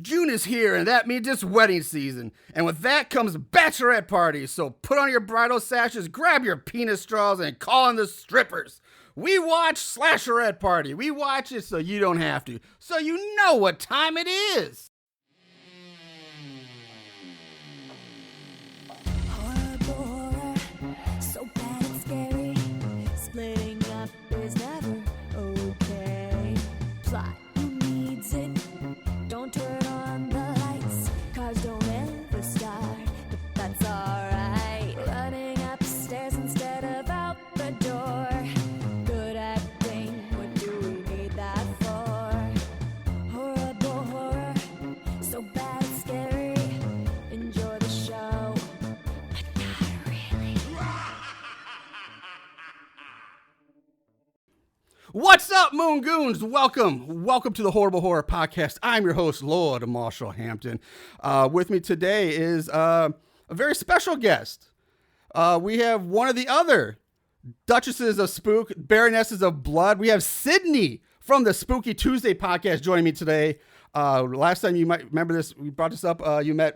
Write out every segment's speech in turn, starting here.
June is here, and that means it's wedding season. And with that comes bachelorette parties. So put on your bridal sashes, grab your penis straws, and call in the strippers. We watch Slashlorette Party. We watch it so you don't have to. So you know what time it is. Horror, so bad it's scary. Splitting up is never okay. Plot, who needs it? Don't turn on the lights. Cars don't ever start, but that's alright. Running upstairs instead of out the door. Good acting, what do we need that for? Horrible horror, so bad it's scary. Enjoy the show, but not really. What's up, Moon Goons? Welcome to the Horrible Horror Podcast. I'm your host, Lord Marshall Hampton. With me today is a very special guest. We have one of the other Duchesses of Spook, Baronesses of Blood. We have Sydney from the Spooky Tuesday podcast joining me today. Last time, you might remember this, we brought this up,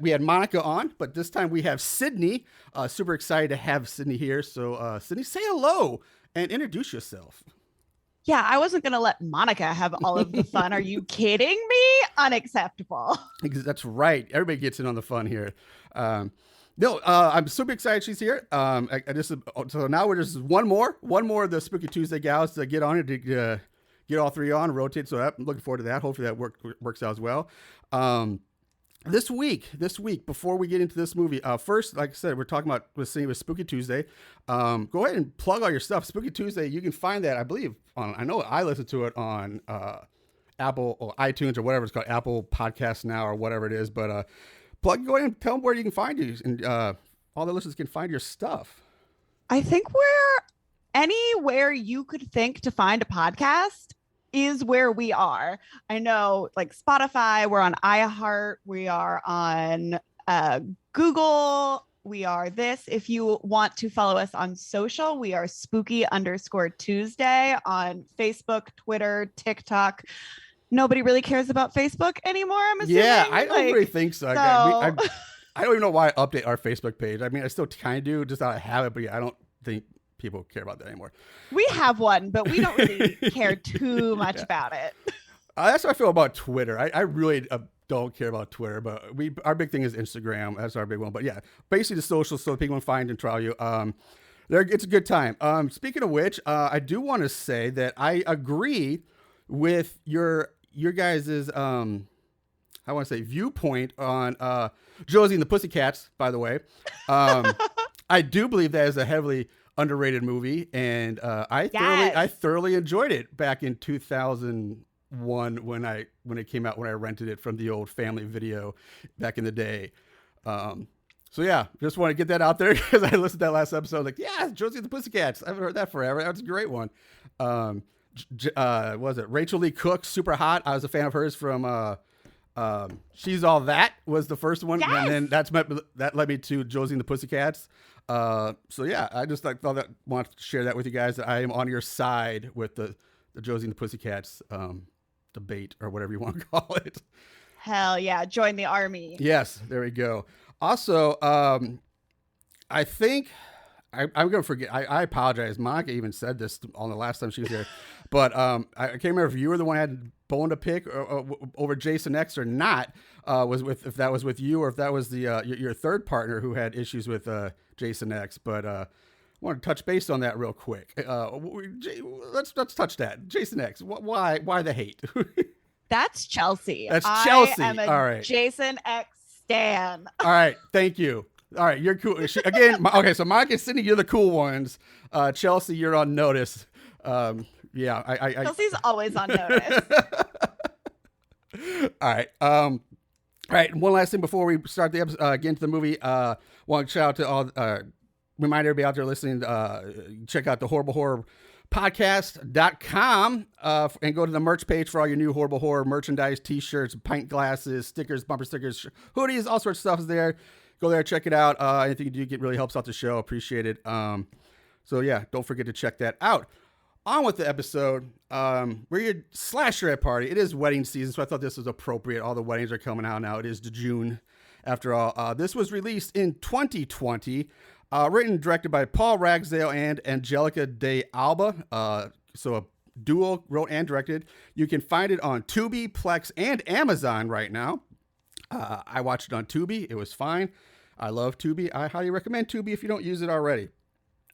we had Monica on, but this time we have Sydney. Super excited to have Sydney here. So Sydney, say hello and introduce yourself. Yeah, I wasn't going to let Monica have all of the fun. Are you kidding me? Unacceptable. That's right. Everybody gets in on the fun here. I'm super excited she's here. So now we're just one more of the Spooky Tuesday gals to get on it, to get all three on, rotate. So I'm looking forward to that. Hopefully that works out as well. This week, before we get into this movie, first, like I said, we're talking about with Spooky Tuesday. Go ahead and plug all your stuff. Spooky Tuesday, you can find that, I believe, I know I listen to it on Apple or iTunes or whatever it's called, Apple Podcasts now or whatever it is. But go ahead and tell them where you can find you, and all the listeners can find your stuff. I think we're anywhere you could think to find a podcast is where we are. I know, like Spotify, we're on iHeart, we are on Google, we are this. If you want to follow us on social, we are spooky_Tuesday on Facebook, Twitter, TikTok. Nobody really cares about Facebook anymore, I'm assuming. Yeah, I don't really think so. so... I don't even know why I update our Facebook page. I mean, I still kind of do, just out of habit, but yeah, I don't think people care about that anymore. We have one, but we don't really care too much about it. That's how I feel about Twitter. I really don't care about Twitter, but our big thing is Instagram. That's our big one. But yeah, basically the socials so people can find and trial you. It's a good time. Speaking of which, I do want to say that I agree with your guys's I want to say viewpoint on Josie and the Pussycats. By the way, I do believe that is a heavily underrated movie, and I thoroughly enjoyed it back in 2001 when it came out, when I rented it from the old Family Video back in the day. So yeah, just want to get that out there because I listened to that last episode. Like, yeah, Josie and the Pussycats. I haven't heard that forever. That's a great one. What was it? Rachel Lee Cook, super hot. I was a fan of hers from She's All That was the first one, yes! and then that led me to Josie and the Pussycats. So yeah, I just wanted to share that with you guys, that I am on your side with the Josie and the Pussycats debate, or whatever you want to call it. Hell yeah, join the army. Yes, there we go. Also, I think I'm gonna forget. I apologize. Monica even said this on the last time she was here, but I can't remember if you were the one who had bone to pick over Jason X or not. If that was with you, or if that was your third partner who had issues with Jason X. But I want to touch base on that real quick. Let's touch that. Jason X. Why the hate? That's Chelsea. That's Chelsea. I am a All right. Jason X stan. All right. Thank you. All right. You're cool. Okay. So Monica and Sydney, you're the cool ones. Chelsea, you're on notice. Yeah. Chelsea's always on notice. All right. All right. One last thing before we start the episode, get into the movie. Want to shout out to all, remind everybody out there listening, check out the Horrible Horror Podcast.com and go to the merch page for all your new Horrible Horror merchandise, t-shirts, pint glasses, stickers, bumper stickers, hoodies, all sorts of stuff is there. Go there, check it out. Anything you do really helps out the show. Appreciate it. So yeah, don't forget to check that out. on with the episode. We're your Slashlorette Party. It is wedding season, so I thought this was appropriate. All the weddings are coming out now. It is June, after all. This was released in 2020, written and directed by Paul Ragsdale and Angelica de Alba. So a duo wrote and directed. You can find it on Tubi, Plex, and Amazon right now. I watched it on Tubi. It was fine. I love Tubi. I highly recommend Tubi if you don't use it already.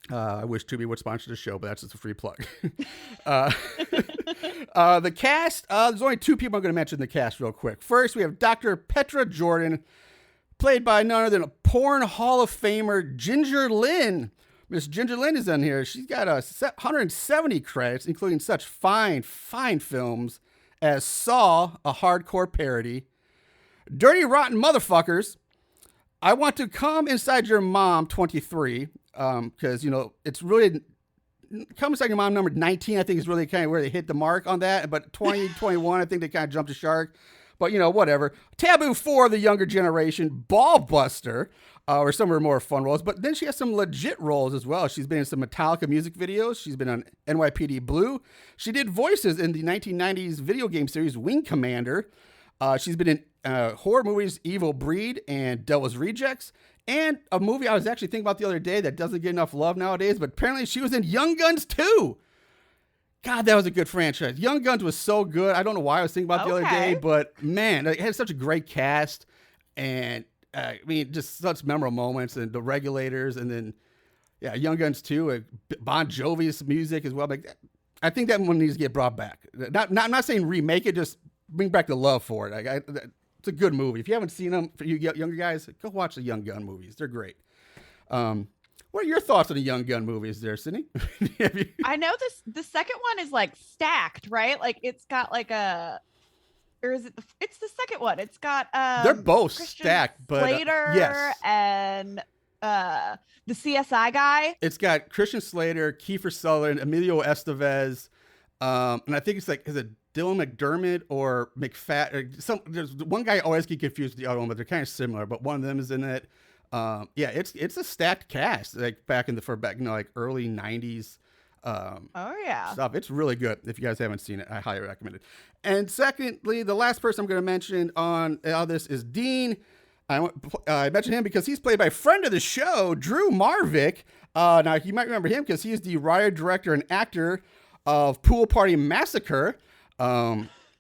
I wish Tubi would sponsor the show, but that's just a free plug. The cast, there's only two people I'm going to mention in the cast real quick. First, we have Dr. Petra Jordan, played by none other than a porn Hall of Famer, Ginger Lynn. Miss Ginger Lynn is in here. She's got 170 credits, including such fine films as Saw, a hardcore parody, Dirty Rotten Motherfuckers, I Want to Come Inside Your Mom, 23, because, it's really, Come Inside Your Mom number 19, I think is really kind of where they hit the mark on that, but 2021, I think they kind of jumped the shark, but, whatever. Taboo for the younger generation, Ballbuster, or some of her more fun roles, but then she has some legit roles as well. She's been in some Metallica music videos. She's been on NYPD Blue. She did voices in the 1990s video game series Wing Commander. She's been in horror movies Evil Breed and Devil's Rejects, and a movie I was actually thinking about the other day that doesn't get enough love nowadays, but apparently she was in Young Guns 2. God, that was a good franchise. Young Guns was so good. I don't know why I was thinking about it the other day, but man, it had such a great cast, and just such memorable moments, and the Regulators, and then, Young Guns 2, Bon Jovi's music as well. Like, I think that one needs to get brought back. I'm not saying remake it, just bring back the love for it. It's a good movie. If you haven't seen them, for you younger guys, go watch the Young Gun movies. They're great. What are your thoughts on the Young Gun movies there, Sydney? I know the second one is like stacked, right? Like it's got like or is it it's the second one. It's got they're both Christian stacked, but Slater yes. And the CSI guy. It's got Christian Slater, Kiefer Sutherland, Emilio Estevez, and I think it's like, is it Dylan McDermott or McFat? There's one guy I always get confused with the other one, but they're kind of similar. But one of them is in it. It's a stacked cast, like back in like early '90s. Stuff. It's really good. If you guys haven't seen it, I highly recommend it. And secondly, the last person I'm going to mention on this is Dean. I mentioned him because he's played by a friend of the show, Drew Marvick. Now you might remember him because he's the writer, director, and actor of Pool Party Massacre,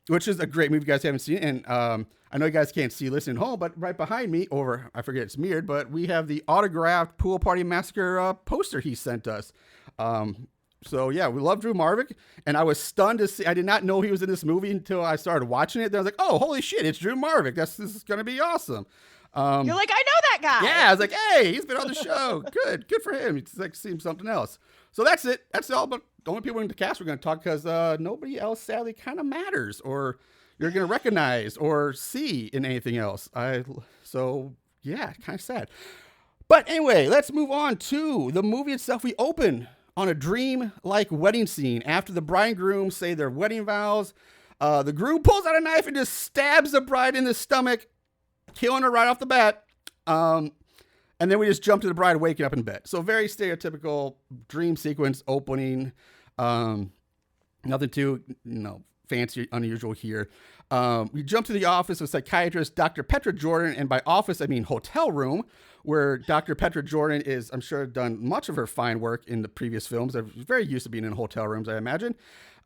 which is a great movie if you guys haven't seen it. And I know you guys can't see listening at home, but right behind me, I forget it's mirrored, but we have the autographed Pool Party Massacre poster he sent us. So yeah, we love Drew Marvick, and I was stunned to see. I did not know he was in this movie until I started watching it. Then I was like, "Oh, holy shit, it's Drew Marvick! This is gonna be awesome." You're like, I know that guy. Yeah, I was like, "Hey, he's been on the show. Good for him. It's like seeing something else." So that's it. That's all. But the only people in the cast we're going to talk because nobody else sadly kind of matters, or you're going to recognize or see in anything else. So yeah, kind of sad. But anyway, let's move on to the movie itself. We open on a dream-like wedding scene after the bride and groom say their wedding vows. The groom pulls out a knife and just stabs the bride in the stomach, killing her right off the bat. And then we just jump to the bride waking up in bed. So very stereotypical dream sequence opening. Nothing too, fancy, unusual here. We jump to the office of psychiatrist Dr. Petra Jordan, and by office I mean hotel room, where Dr. Petra Jordan is, I'm sure, done much of her fine work in the previous films. They're very used to being in hotel rooms, I imagine.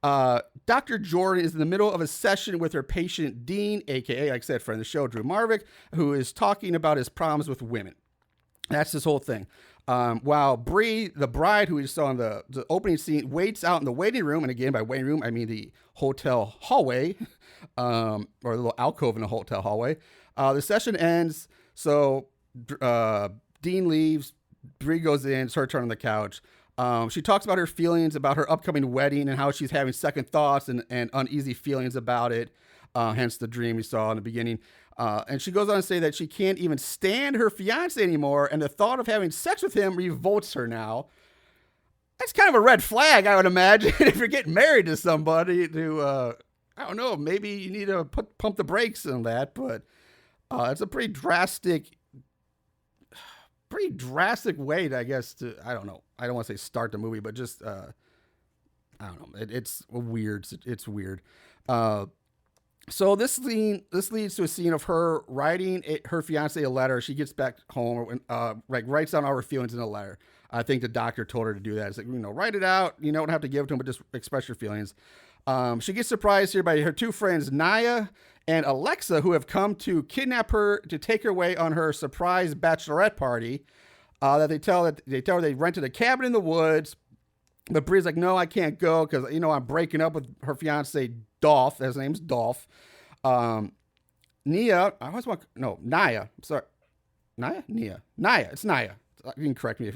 Dr. Jordan is in the middle of a session with her patient Dean, aka, like I said, friend of the show, Drew Marvick, who is talking about his problems with women. That's this whole thing. While Bree, the bride who we saw in the opening scene, waits out in the waiting room, and again, by waiting room, I mean the hotel hallway, or the little alcove in the hotel hallway. The session ends, so Dean leaves, Bree goes in, it's her turn on the couch. She talks about her feelings about her upcoming wedding and how she's having second thoughts and uneasy feelings about it, hence the dream we saw in the beginning. And she goes on to say that she can't even stand her fiance anymore, and the thought of having sex with him revolts her now. That's kind of a red flag, I would imagine, if you're getting married to somebody. I don't know, maybe you need to pump the brakes on that, but it's a pretty drastic way, I guess, to, I don't know. I don't want to say start the movie, but just I don't know. It's weird. It's weird. So this leads to a scene of her writing her fiance a letter. She gets back home and writes down all her feelings in a letter. I think the doctor told her to do that. It's like, write it out. You don't have to give it to him, but just express your feelings. She gets surprised here by her two friends, Naya and Alexa, who have come to kidnap her to take her away on her surprise bachelorette party. That they tell her they rented a cabin in the woods. But Bree's like, no, I can't go because, I'm breaking up with her fiance, Dolph. His name's Dolph. Naya. Naya. I'm sorry. Naya? Naya. It's Naya. You can correct me.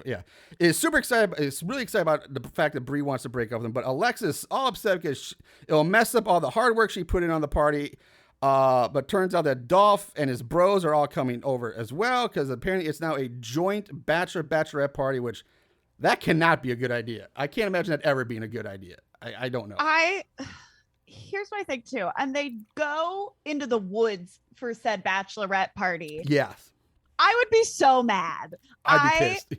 Is super excited. Is really excited about the fact that Bree wants to break up with him. But Alexis all upset because it'll mess up all the hard work she put in on the party. But turns out that Dolph and his bros are all coming over as well because apparently it's now a joint bachelorette party, which that cannot be a good idea. I can't imagine that ever being a good idea. I don't know. Here's my thing too. And they go into the woods for said bachelorette party. Yes. I would be so mad. I'd be pissed.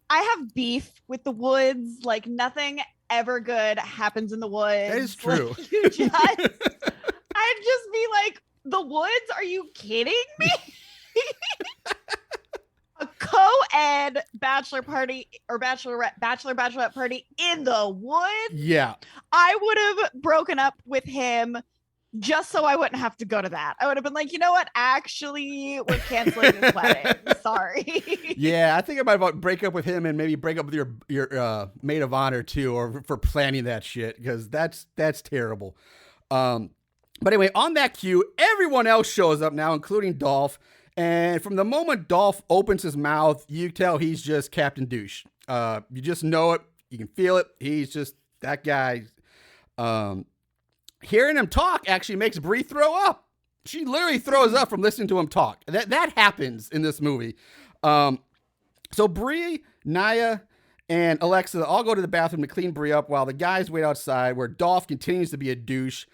I have beef with the woods. Like nothing ever good happens in the woods. That is true. Like, I'd just be like, the woods? Are you kidding me? A co-ed bachelor party or bachelorette party in the woods? Yeah. I would have broken up with him just so I wouldn't have to go to that. I would have been like, you know what? Actually, we're canceling this wedding. Sorry. Yeah, I think I might break up with him and maybe break up with your maid of honor too, or for planning that shit, because that's terrible. But anyway, on that cue, everyone else shows up now, including Dolph. And from the moment Dolph opens his mouth, you tell he's just Captain Douche. You just know it. You can feel it. He's just that guy. Hearing him talk actually makes Bree throw up. She literally throws up from listening to him talk. That happens in this movie. So Bree, Naya, and Alexa all go to the bathroom to clean Bree up while the guys wait outside, where Dolph continues to be a douche.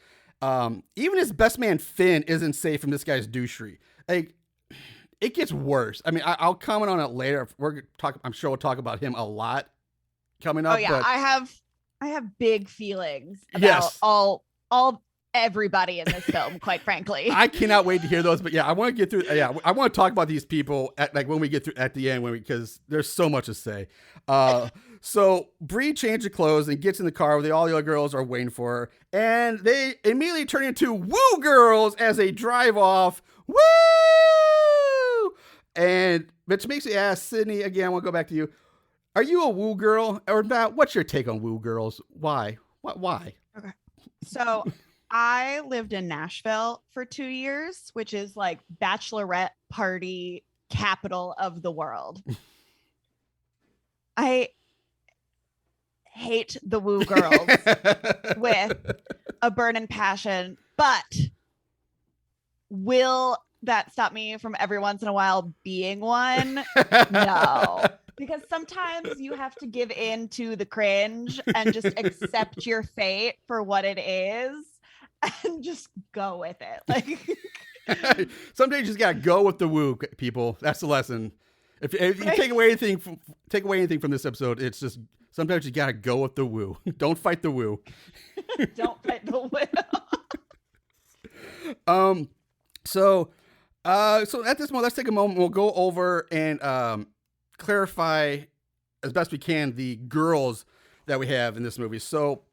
Even his best man Finn isn't safe from this guy's douchery. Like, it gets worse. I mean, I'll comment on it later. I'm sure we'll talk about him a lot coming up. Oh yeah, but I have big feelings about all everybody in this film, quite frankly. I cannot wait to hear those. But yeah, I want to get through. Yeah, I want to talk about these people when we get through at the end, because there's so much to say. So Bree changes her clothes and gets in the car where all the other girls are waiting for her, and they immediately turn into woo girls as they drive off. Woo! And which makes me ask Sydney again. I want to go back to you. Are you a woo girl, or not? What's your take on woo girls? Why? Why? Okay. So I lived in Nashville for 2 years, which is like bachelorette party capital of the world. I hate the woo girls with a burning passion, but will that stop me from every once in a while being one? No. Because sometimes you have to give in to the cringe and just accept your fate for what it is and just go with it. Like, sometimes you just gotta go with the woo, people. That's the lesson. If you take away anything from this episode, it's just sometimes you gotta go with the woo. Don't fight the woo. Don't fight the woo. So at this moment, let's take a moment. We'll go over and clarify as best we can the girls that we have in this movie. So,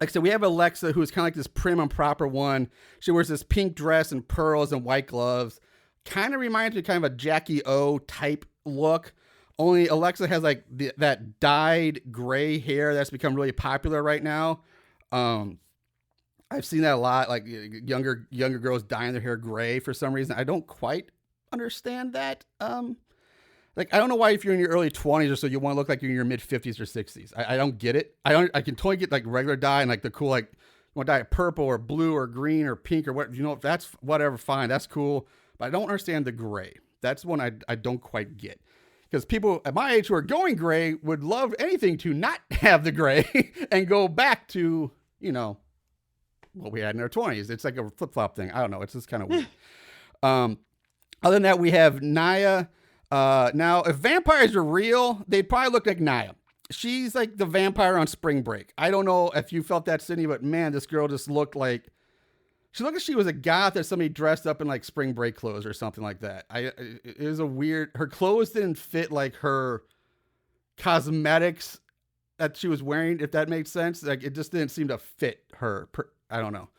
like I said, we have Alexa, who's kind of like this prim and proper one. She wears this pink dress and pearls and white gloves. Kind of reminds me of kind of a Jackie O type look. Only Alexa has like that dyed gray hair that's become really popular right now. I've seen that a lot, like younger girls dyeing their hair gray for some reason. I don't quite understand that. Like, I don't know why if you're in your early 20s or so, you want to look like you're in your mid 50s or 60s. I don't get it. I can totally get like regular dye and like the cool, like, you want to dye it purple or blue or green or pink or what, if that's whatever, fine. That's cool. But I don't understand the gray. That's one I don't quite get. Because people at my age who are going gray would love anything to not have the gray and go back to, what we had in our 20s. It's like a flip-flop thing. I don't know. It's just kind of weird. Other than that, we have Naya. Now, if vampires are real, they'd probably look like Naya. she's like the vampire on Spring Break. I don't know if you felt that, Sydney, but man, this girl just looked like she was a goth that somebody dressed up in like Spring Break clothes or something like that. It was a weird. Her clothes didn't fit like her cosmetics that she was wearing, if that makes sense. Like it just didn't seem to fit her. I don't know.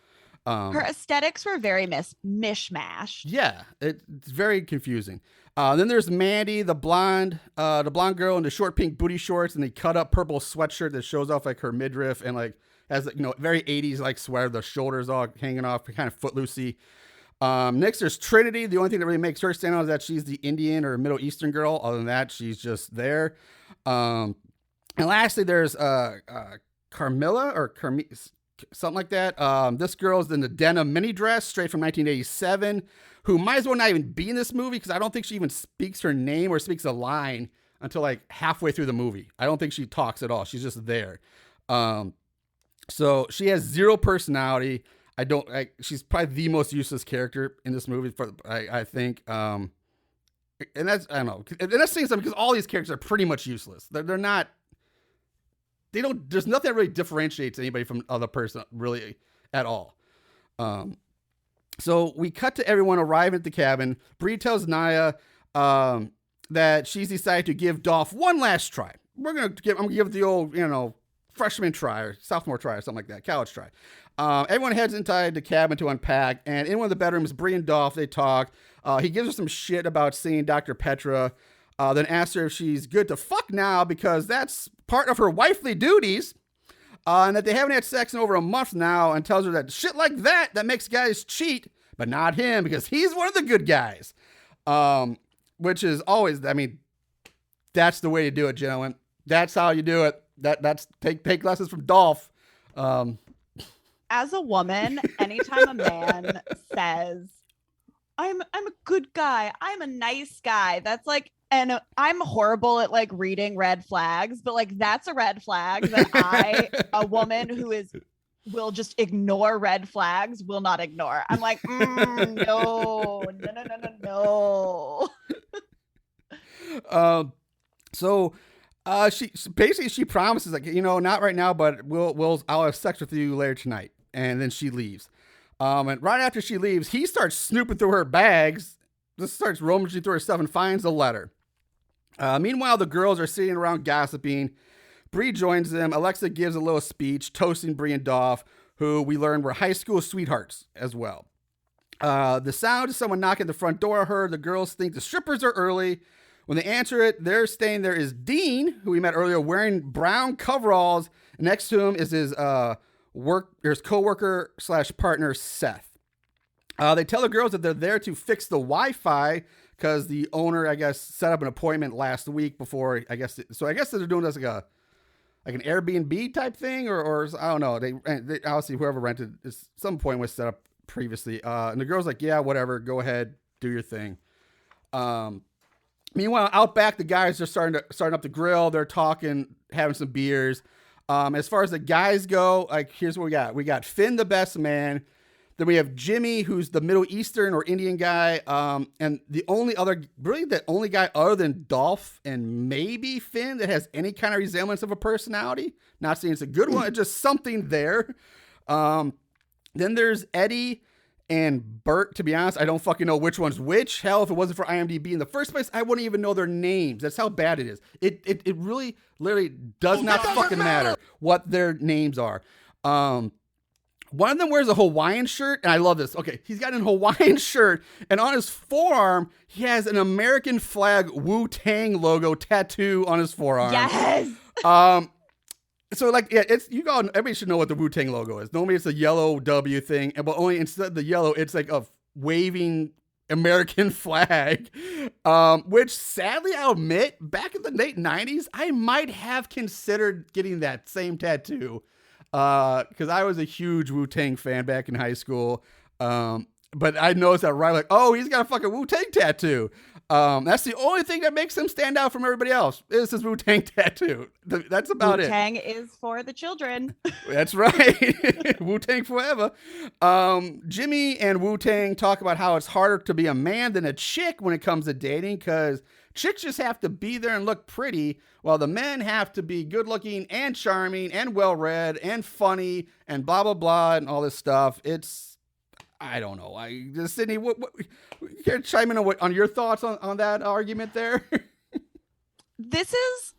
Her aesthetics were very mishmash. Yeah, it's very confusing. Then there's Mandy, the blonde girl in the short pink booty shorts and the cut up purple sweatshirt that shows off like her midriff and like has, you know, very 80s like sweater, the shoulders all hanging off, kind of footloosey. Next, there's Trinity. The only thing that really makes her stand out is that she's the Indian or Middle Eastern girl. Other than that, she's just there. And lastly, there's Carmilla or something like that. This girl's in the denim mini dress, straight from 1987, who might as well not even be in this movie because I don't think she even speaks her name or speaks a line until like halfway through the movie. I don't think she talks at all. She's just there. So she has zero personality. She's probably the most useless character in this movie I think. And that's, I don't know. And that's saying something because all these characters are pretty much useless. They're not, there's nothing that really differentiates anybody from other person really at all. So we cut to everyone arriving at the cabin. Bree tells Naya, that she's decided to give Dolph one last try. I'm going to give the old, freshman try or sophomore try or something like that, college try. Everyone heads inside the cabin to unpack, and in one of the bedrooms, Bree and Dolph, they talk. He gives her some shit about seeing Dr. Petra, then asks her if she's good to fuck now because that's part of her wifely duties, and that they haven't had sex in over a month now, and tells her that shit like that makes guys cheat, but not him because he's one of the good guys. Which is always, that's the way to do it, gentlemen. That's how you do it. That's take lessons from Dolph. As a woman, anytime a man says, I'm a good guy, I'm a nice guy, that's like, and I'm horrible at like reading red flags, but like that's a red flag that a woman who will just ignore red flags, will not ignore. I'm like, no. So she promises like, not right now, but I'll have sex with you later tonight. And then she leaves. And right after she leaves, he starts snooping through her bags, just starts rummaging through her stuff and finds a letter. Meanwhile, the girls are sitting around gossiping. Bree joins them. Alexa gives a little speech toasting Bree and Dolph, who we learned were high school sweethearts as well. The sound of someone knocking at the front door are heard. The girls think the strippers are early. When they answer it, they're staying there is Dean, who we met earlier, wearing brown coveralls. Next to him is his coworker / partner, Seth. They tell the girls that they're there to fix the Wi-Fi because the owner, I guess, set up an appointment last week before, I guess they're doing this like an Airbnb type thing or I don't know. They obviously whoever rented some point was set up previously. And the girl's like, yeah, whatever, go ahead, do your thing. Meanwhile, out back, the guys are starting up the grill. They're talking, having some beers. As far as the guys go, like here's what we got. We got Finn, the best man. Then we have Jimmy, who's the Middle Eastern or Indian guy. And the only guy other than Dolph and maybe Finn that has any kind of resemblance of a personality. Not saying it's a good one, just something there. Then there's Eddie and Bert. To be honest, I don't fucking know which one's which. Hell, if it wasn't for IMDb in the first place, I wouldn't even know their names. That's how bad it is. It really, literally does not fucking matter what their names are. One of them wears a Hawaiian shirt, and I love this. Okay, he's got a Hawaiian shirt, and on his forearm, he has an American flag Wu-Tang logo tattoo on his forearm. Yes. So like, yeah, everybody should know what the Wu-Tang logo is. Normally it's a yellow W thing, but only instead of the yellow, it's like a waving American flag, which sadly I'll admit, back in the late 90s, I might have considered getting that same tattoo. Because I was a huge Wu-Tang fan back in high school. But I noticed that right, like, oh, he's got a fucking Wu-Tang tattoo. That's the only thing that makes him stand out from everybody else is his Wu-Tang tattoo. That's about it. Wu-Tang is for the children. That's right. Wu-Tang forever. Jimmy and Wu-Tang talk about how it's harder to be a man than a chick when it comes to dating because chicks just have to be there and look pretty, while the men have to be good looking and charming and well-read and funny and blah, blah, blah, and all this stuff. I don't know. Sydney, what you care to chime in on your thoughts on that argument there?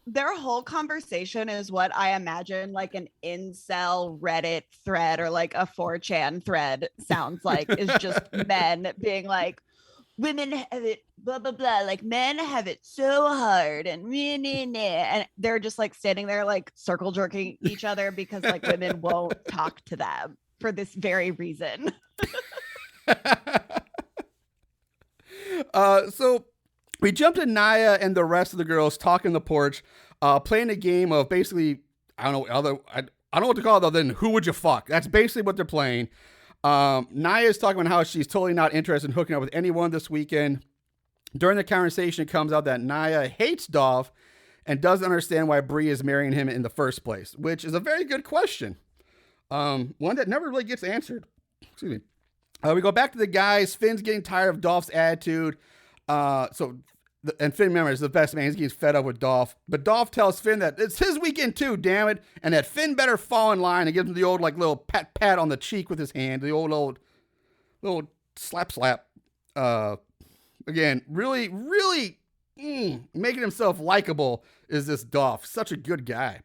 Their whole conversation is what I imagine like an incel Reddit thread or like a 4chan thread sounds like, is just men being like, women have it blah blah blah, like men have it so hard and meh, meh, meh. And they're just like standing there like circle jerking each other because like women won't talk to them for this very reason. So we jump to Naya and the rest of the girls talking on the porch, playing a game of basically, I don't know what to call it other than who would you fuck. That's basically what they're playing. Naya is talking about how she's totally not interested in hooking up with anyone this weekend. During the conversation, it comes out that Naya hates Dolph and doesn't understand why Bree is marrying him in the first place, which is a very good question. One that never really gets answered. Excuse me. We go back to the guys. Finn's getting tired of Dolph's attitude. And Finn, remember, is the best man. He's getting fed up with Dolph. But Dolph tells Finn that it's his weekend too, damn it. And that Finn better fall in line, and gives him the old like little pat on the cheek with his hand. The old little slap. Again, really making himself likable is this Dolph. Such a good guy.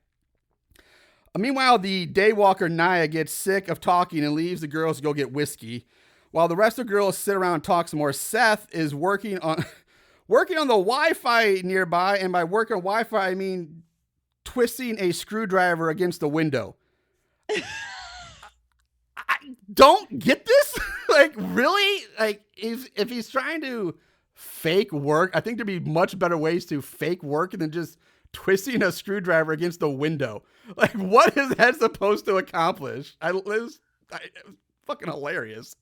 Meanwhile, the daywalker Naya gets sick of talking and leaves the girls to go get whiskey. While the rest of the girls sit around and talk some more, Seth is working on the Wi-Fi nearby. And by working on Wi-Fi, I mean twisting a screwdriver against the window. I don't get this. Like, really? Like, if he's trying to fake work, I think there'd be much better ways to fake work than just twisting a screwdriver against the window. Like, what is that supposed to accomplish? It was fucking hilarious.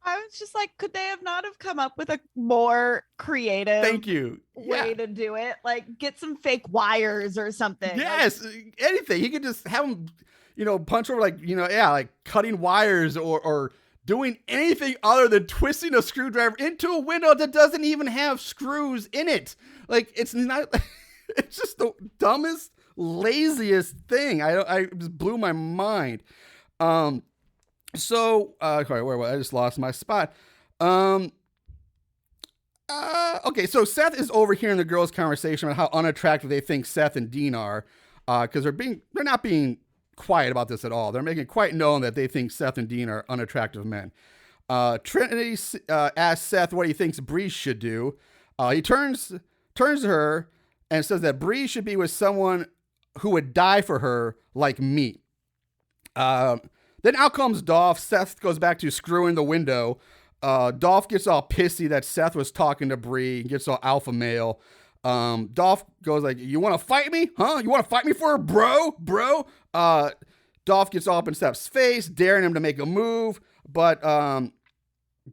I was just like, could they have not have come up with a more creative way to do it? Like, get some fake wires or something. Yes, anything. He could just have him, punch over like cutting wires or doing anything other than twisting a screwdriver into a window that doesn't even have screws in it. Like, it's not, it's just the dumbest, laziest thing. I just blew my mind. So, where I just lost my spot. Okay, so Seth is overhearing the girls' conversation about how unattractive they think Seth and Dean are, because they're not being quiet about this at all. They're making it quite known that they think Seth and Dean are unattractive men. Trinity asks Seth what he thinks Bree should do. He turns to her and says that Bree should be with someone who would die for her, like me. Then out comes Dolph. Seth goes back to screwing the window. Dolph gets all pissy that Seth was talking to Bree and gets all alpha male. Dolph goes like, you want to fight me? Huh? You want to fight me for a bro? Dolph gets all up in Seth's face, daring him to make a move. But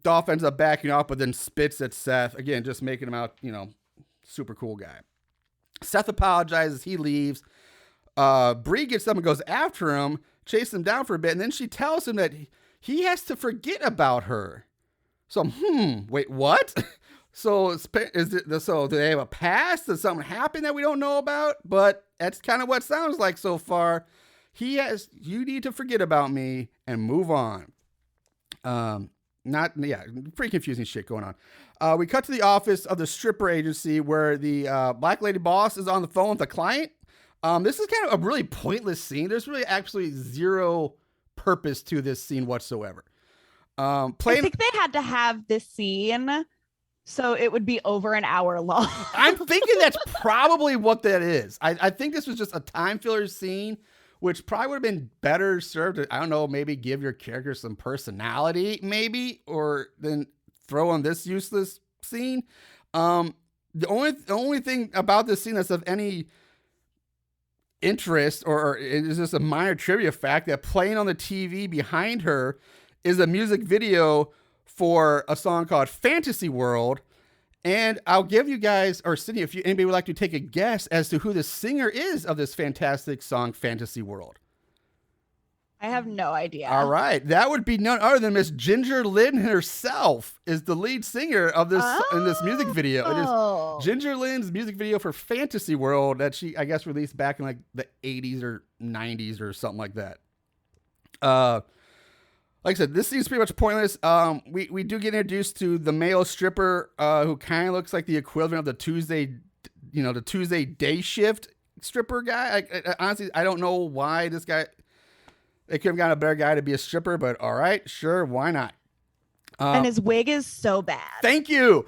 Dolph ends up backing off, but then spits at Seth. Again, just making him out, super cool guy. Seth apologizes. He leaves. Bree gets up and goes after him, chases him down for a bit, and then she tells him that he has to forget about her. So, wait, what? So do they have a past? Does something happen that we don't know about? But that's kind of what it sounds like so far. You need to forget about me and move on. Pretty confusing shit going on. We cut to the office of the stripper agency where the black lady boss is on the phone with a client. This is kind of a really pointless scene. There's really actually zero purpose to this scene whatsoever. I think they had to have this scene so it would be over an hour long. I'm thinking that's probably what that is. I think this was just a time filler scene, which probably would have been better served to, I don't know, maybe give your character some personality, maybe, or then throw on this useless scene. The only thing about this scene that's of any interest or is just a minor trivia fact that playing on the TV behind her is a music video for a song called Fantasy World. And I'll give you guys, or Sydney, if anybody would like to take a guess as to who the singer is of this fantastic song, Fantasy World. I have no idea. All right. That would be none other than Miss Ginger Lynn herself is the lead singer of this in this music video. It is Ginger Lynn's music video for Fantasy World that she, I guess, released back in like the 80s or 90s or something like that. Like I said, this seems pretty much pointless. We do get introduced to the male stripper who kind of looks like the equivalent of the Tuesday day shift stripper guy. Honestly, I don't know why this guy... They could have gotten a better guy to be a stripper, but all right, sure, why not? And his wig is so bad. Thank you.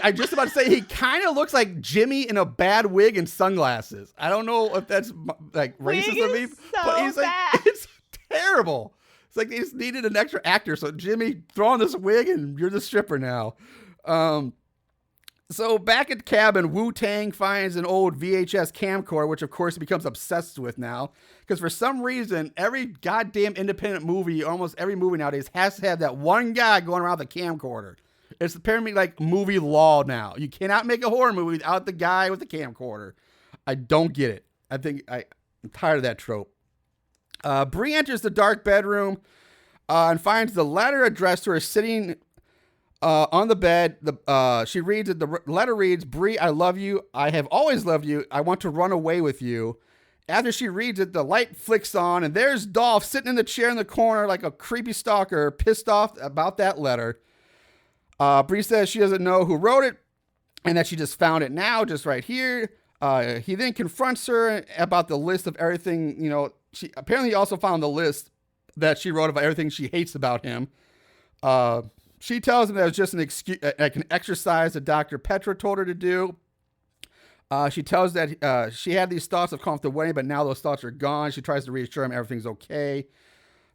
I just about to say he kind of looks like Jimmy in a bad wig and sunglasses. I don't know if that's like racist of me, but he's like, it's terrible. It's like they just needed an extra actor. So Jimmy, throw on this wig and you're the stripper now. So back at the cabin, Wu-Tang finds an old VHS camcorder, which of course he becomes obsessed with now. Because for some reason, every goddamn independent movie, almost every movie nowadays, has to have that one guy going around with a camcorder. It's apparently like movie law now. You cannot make a horror movie without the guy with the camcorder. I don't get it. I'm tired of that trope. Bree enters the dark bedroom and finds the letter addressed to her sitting on the bed. She reads it. The letter reads, "Bree, I love you. I have always loved you. I want to run away with you." After she reads it, the light flicks on, and there's Dolph sitting in the chair in the corner like a creepy stalker, pissed off about that letter. Bree says she doesn't know who wrote it, and that she just found it now, just right here. He then confronts her about the list of everything, she apparently also found the list that she wrote about everything she hates about him. She tells him that it was just an excuse, like an exercise that Dr. Petra told her to do. She tells that she had these thoughts of calling off the wedding, but now those thoughts are gone. She tries to reassure him everything's okay.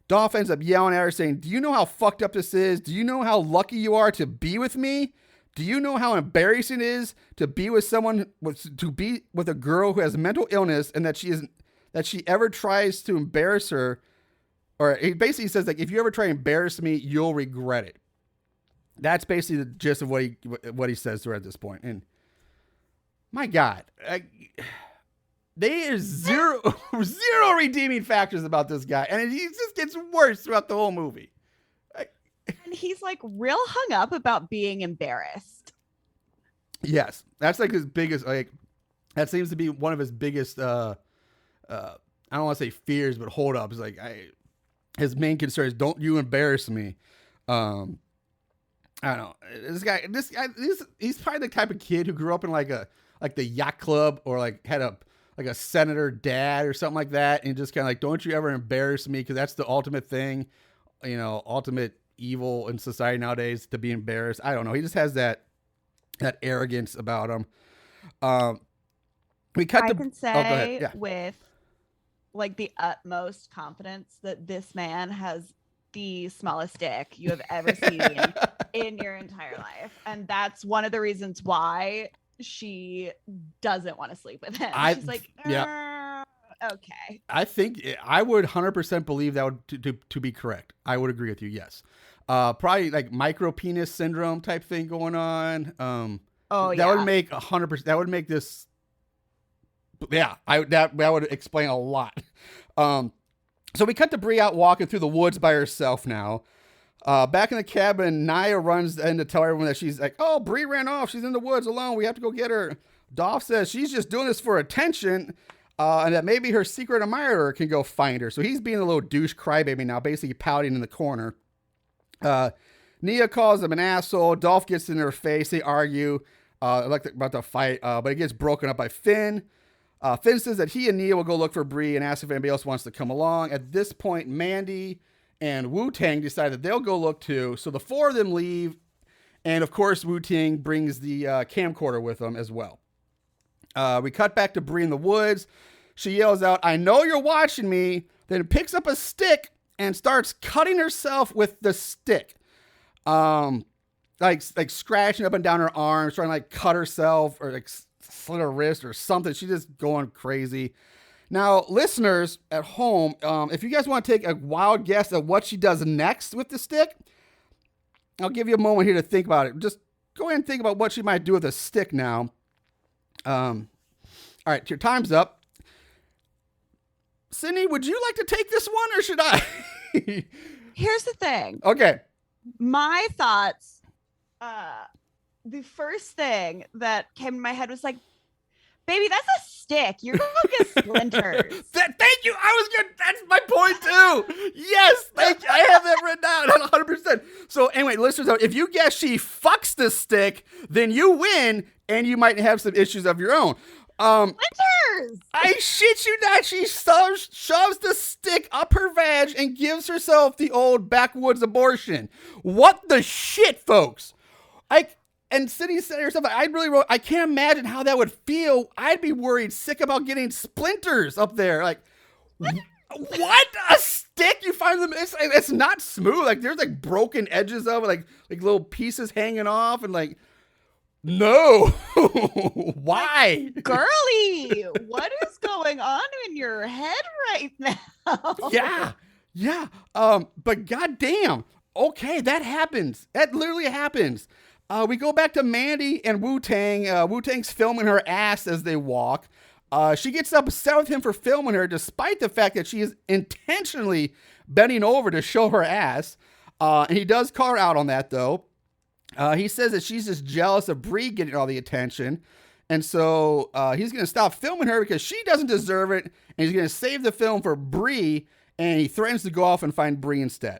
Dolph ends up yelling at her, saying, "Do you know how fucked up this is? Do you know how lucky you are to be with me? Do you know how embarrassing it is to be with someone, to be with a girl who has mental illness, and that she ever tries to embarrass her?" Or he basically says, like, if you ever try to embarrass me, you'll regret it. That's basically the gist of what he says to her at this point. And my God, there is zero redeeming factors about this guy, and he just gets worse throughout the whole movie. And he's like real hung up about being embarrassed. Yes, that's like his biggest. That seems to be one of his biggest. I don't want to say fears, but holdups. Like his main concern is, don't you embarrass me. I don't know. This guy, he's probably the type of kid who grew up in like the yacht club, or like had a senator dad or something like that, and just kind of like, don't you ever embarrass me, because that's the ultimate thing, ultimate evil in society nowadays, to be embarrassed. I don't know. He just has that arrogance about him. I can say with like the utmost confidence that this man has the smallest dick you have ever seen in your entire life, and that's one of the reasons why she doesn't want to sleep with him. She's like, okay. I think I would 100% believe that would to be correct. I would agree with you. Yes. Probably like micro penis syndrome type thing going on. That would make 100%. That would make this. Yeah, that would explain a lot. So we cut to Bree out walking through the woods by herself now. Back in the cabin, Naya runs in to tell everyone that she's like, "Oh, Bree ran off. She's in the woods alone. We have to go get her." Dolph says she's just doing this for attention, and that maybe her secret admirer can go find her. So he's being a little douche crybaby now, basically pouting in the corner. Nia calls him an asshole. Dolph gets in her face. They argue about the fight, but it gets broken up by Finn. Finn says that he and Nia will go look for Bree and ask if anybody else wants to come along. At this point, Mandy and Wu-Tang decide that they'll go look too. So the four of them leave. And of course, Wu-Tang brings the camcorder with them as well. We cut back to Bree in the woods. She yells out, "I know you're watching me." Then picks up a stick and starts cutting herself with the stick. Like scratching up and down her arms, trying to like cut herself or like slit her wrist or something. She's just going crazy. Now, listeners at home, if you guys want to take a wild guess at what she does next with the stick, I'll give you a moment here to think about it. Just go ahead and think about what she might do with a stick now. All right, your time's up. Sydney, would you like to take this one or should I? Here's the thing. Okay. My thoughts, the first thing that came to my head was like, baby, that's a stick. You're going to get splinters. Thank you. I was good. That's my point too. Yes. Thank you. I have that written down 100%. So anyway, listeners, if you guess she fucks the stick, then you win and you might have some issues of your own. Splinters. I shit you not. She shoves the stick up her vag and gives herself the old backwoods abortion. What the shit, folks? And Sydney said herself, I can't imagine how that would feel. I'd be worried sick about getting splinters up there. Like, what? A stick? You find them, it's not smooth. Like, there's like broken edges of it, like little pieces hanging off and like, no. Why? Girly, what is going on in your head right now? Yeah. But goddamn. Okay, that happens. That literally happens. We go back to Mandy and Wu-Tang. Wu-Tang's filming her ass as they walk. She gets upset with him for filming her, despite the fact that she is intentionally bending over to show her ass. And he does call her out on that, though. He says that she's just jealous of Bree getting all the attention. And so he's going to stop filming her because she doesn't deserve it. And he's going to save the film for Bree. And he threatens to go off and find Bree instead.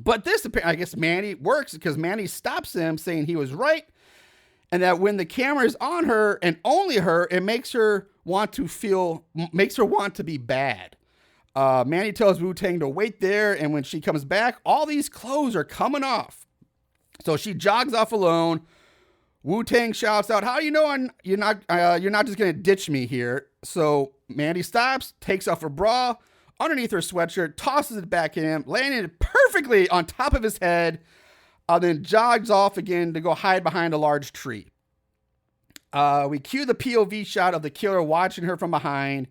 But this, I guess, Mandy works because Mandy stops him saying he was right. And that when the camera is on her and only her, it makes her want to be bad. Mandy tells Wu-Tang to wait there. And when she comes back, all these clothes are coming off. So she jogs off alone. Wu-Tang shouts out, "How do you know you're not just going to ditch me here?" So Mandy stops, takes off her bra underneath her sweatshirt, tosses it back in him, landing it perfectly on top of his head, then jogs off again to go hide behind a large tree. We cue the POV shot of the killer watching her from behind.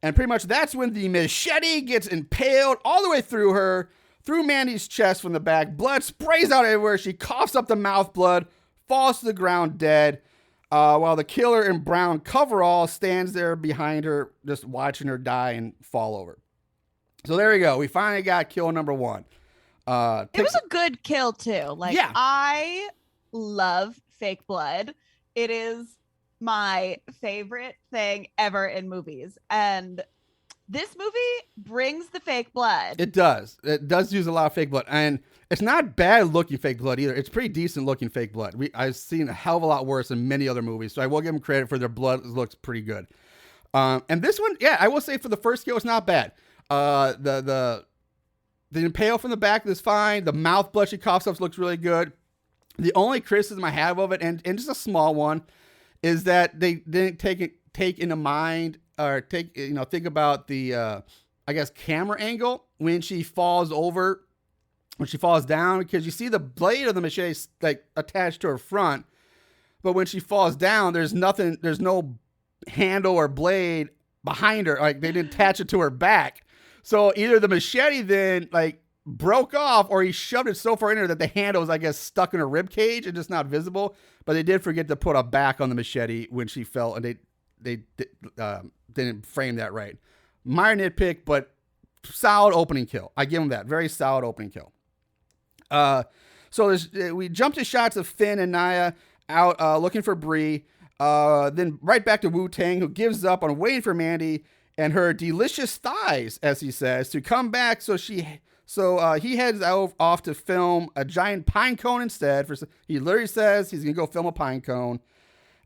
And pretty much that's when the machete gets impaled all the way through her, through Mandy's chest from the back. Blood sprays out everywhere. She coughs up the mouth blood, falls to the ground dead, while the killer in brown coverall stands there behind her, just watching her die and fall over. So there we go. We finally got kill number one. It was a good kill too. Like, yeah. I love fake blood. It is my favorite thing ever in movies. And this movie brings the fake blood. It does. It does use a lot of fake blood. And it's not bad looking fake blood either. It's pretty decent looking fake blood. I've seen a hell of a lot worse in many other movies. So I will give them credit for their blood. It looks pretty good. And this one, yeah, I will say for the first kill, it's not bad. The impale from the back is fine. The mouth blood she coughs up looks really good. The only criticism I have of it, and just a small one, is that they didn't take into mind or think about the I guess camera angle when she falls over, when she falls down, because you see the blade of the machete like attached to her front, but when she falls down, there's no handle or blade behind her. Like they didn't attach it to her back. So either the machete then like broke off, or he shoved it so far in her that the handle was, I guess, stuck in her rib cage and just not visible. But they did forget to put a back on the machete when she fell, and they didn't frame that right. Minor nitpick, but solid opening kill. I give them that. Very solid opening kill. So we jump to shots of Finn and Naya out looking for Bree. Then right back to Wu-Tang, who gives up on waiting for Mandy and her delicious thighs, as he says, to come back. So he heads off to film a giant pine cone instead. He literally says he's gonna go film a pine cone,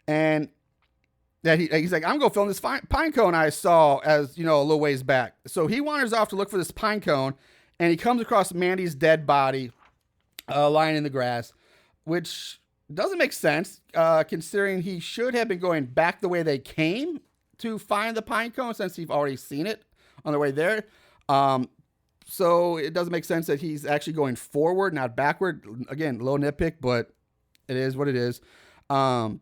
and that he's like, I'm gonna film this pine cone I saw as a little ways back. So he wanders off to look for this pine cone, and he comes across Mandy's dead body lying in the grass, which doesn't make sense considering he should have been going back the way they came to find the pine cone, since he's already seen it on the way there. So it doesn't make sense that he's actually going forward, not backward. Again, low nitpick, but it is what it is. So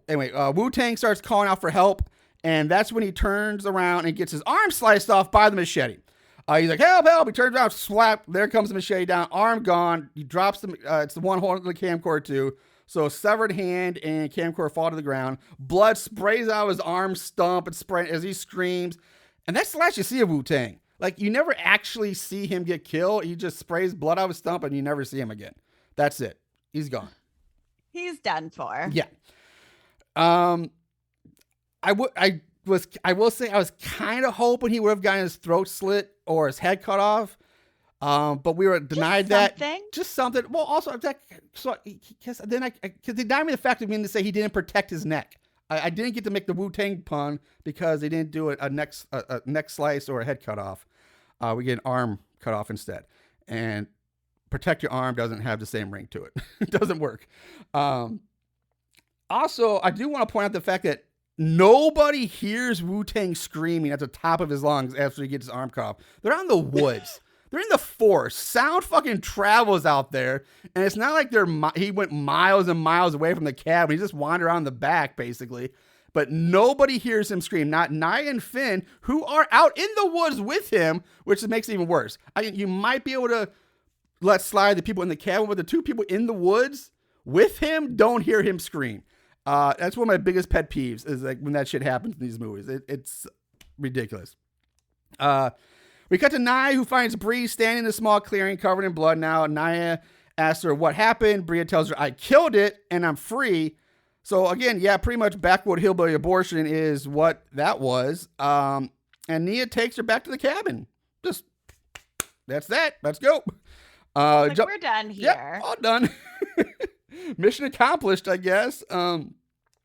anyway, Wu-Tang starts calling out for help, and that's when he turns around and gets his arm sliced off by the machete. He's like, help, help. He turns around, slap. There comes the machete down. Arm gone. He drops the, it's the one holding the camcorder too. So severed hand and camcorder fall to the ground. Blood sprays out of his arm stump and spray as he screams. And that's the last you see of Wu-Tang. Like, you never actually see him get killed. He just sprays blood out of his stump and you never see him again. That's it. He's gone. He's done for. Yeah. I will say I was kind of hoping he would have gotten his throat slit or his head cut off. But we were denied that. Just something. Well, also because they denied me the fact of meaning to say he didn't protect his neck. I didn't get to make the Wu-Tang pun because they didn't do a neck slice or a head cut off. We get an arm cut off instead, and protect your arm doesn't have the same ring to it. It doesn't work. Also, I do want to point out the fact that nobody hears Wu-Tang screaming at the top of his lungs after he gets his arm cut off. They're out in the woods. They're in the forest. Sound fucking travels out there. And it's not like he went miles and miles away from the cabin. He just wandered around the back, basically. But nobody hears him scream. Not Nia and Finn, who are out in the woods with him, which makes it even worse. You might be able to let slide the people in the cabin, but the two people in the woods with him don't hear him scream. That's one of my biggest pet peeves is like when that shit happens in these movies. It's ridiculous. We cut to Nia, who finds Bree standing in a small clearing covered in blood. Now Nia asks her what happened. Bria tells her, I killed it and I'm free. So again, yeah, pretty much backwood hillbilly abortion is what that was. And Nia takes her back to the cabin. Just, that's that. Let's go. We're done here. Yep, all done. Mission accomplished, I guess.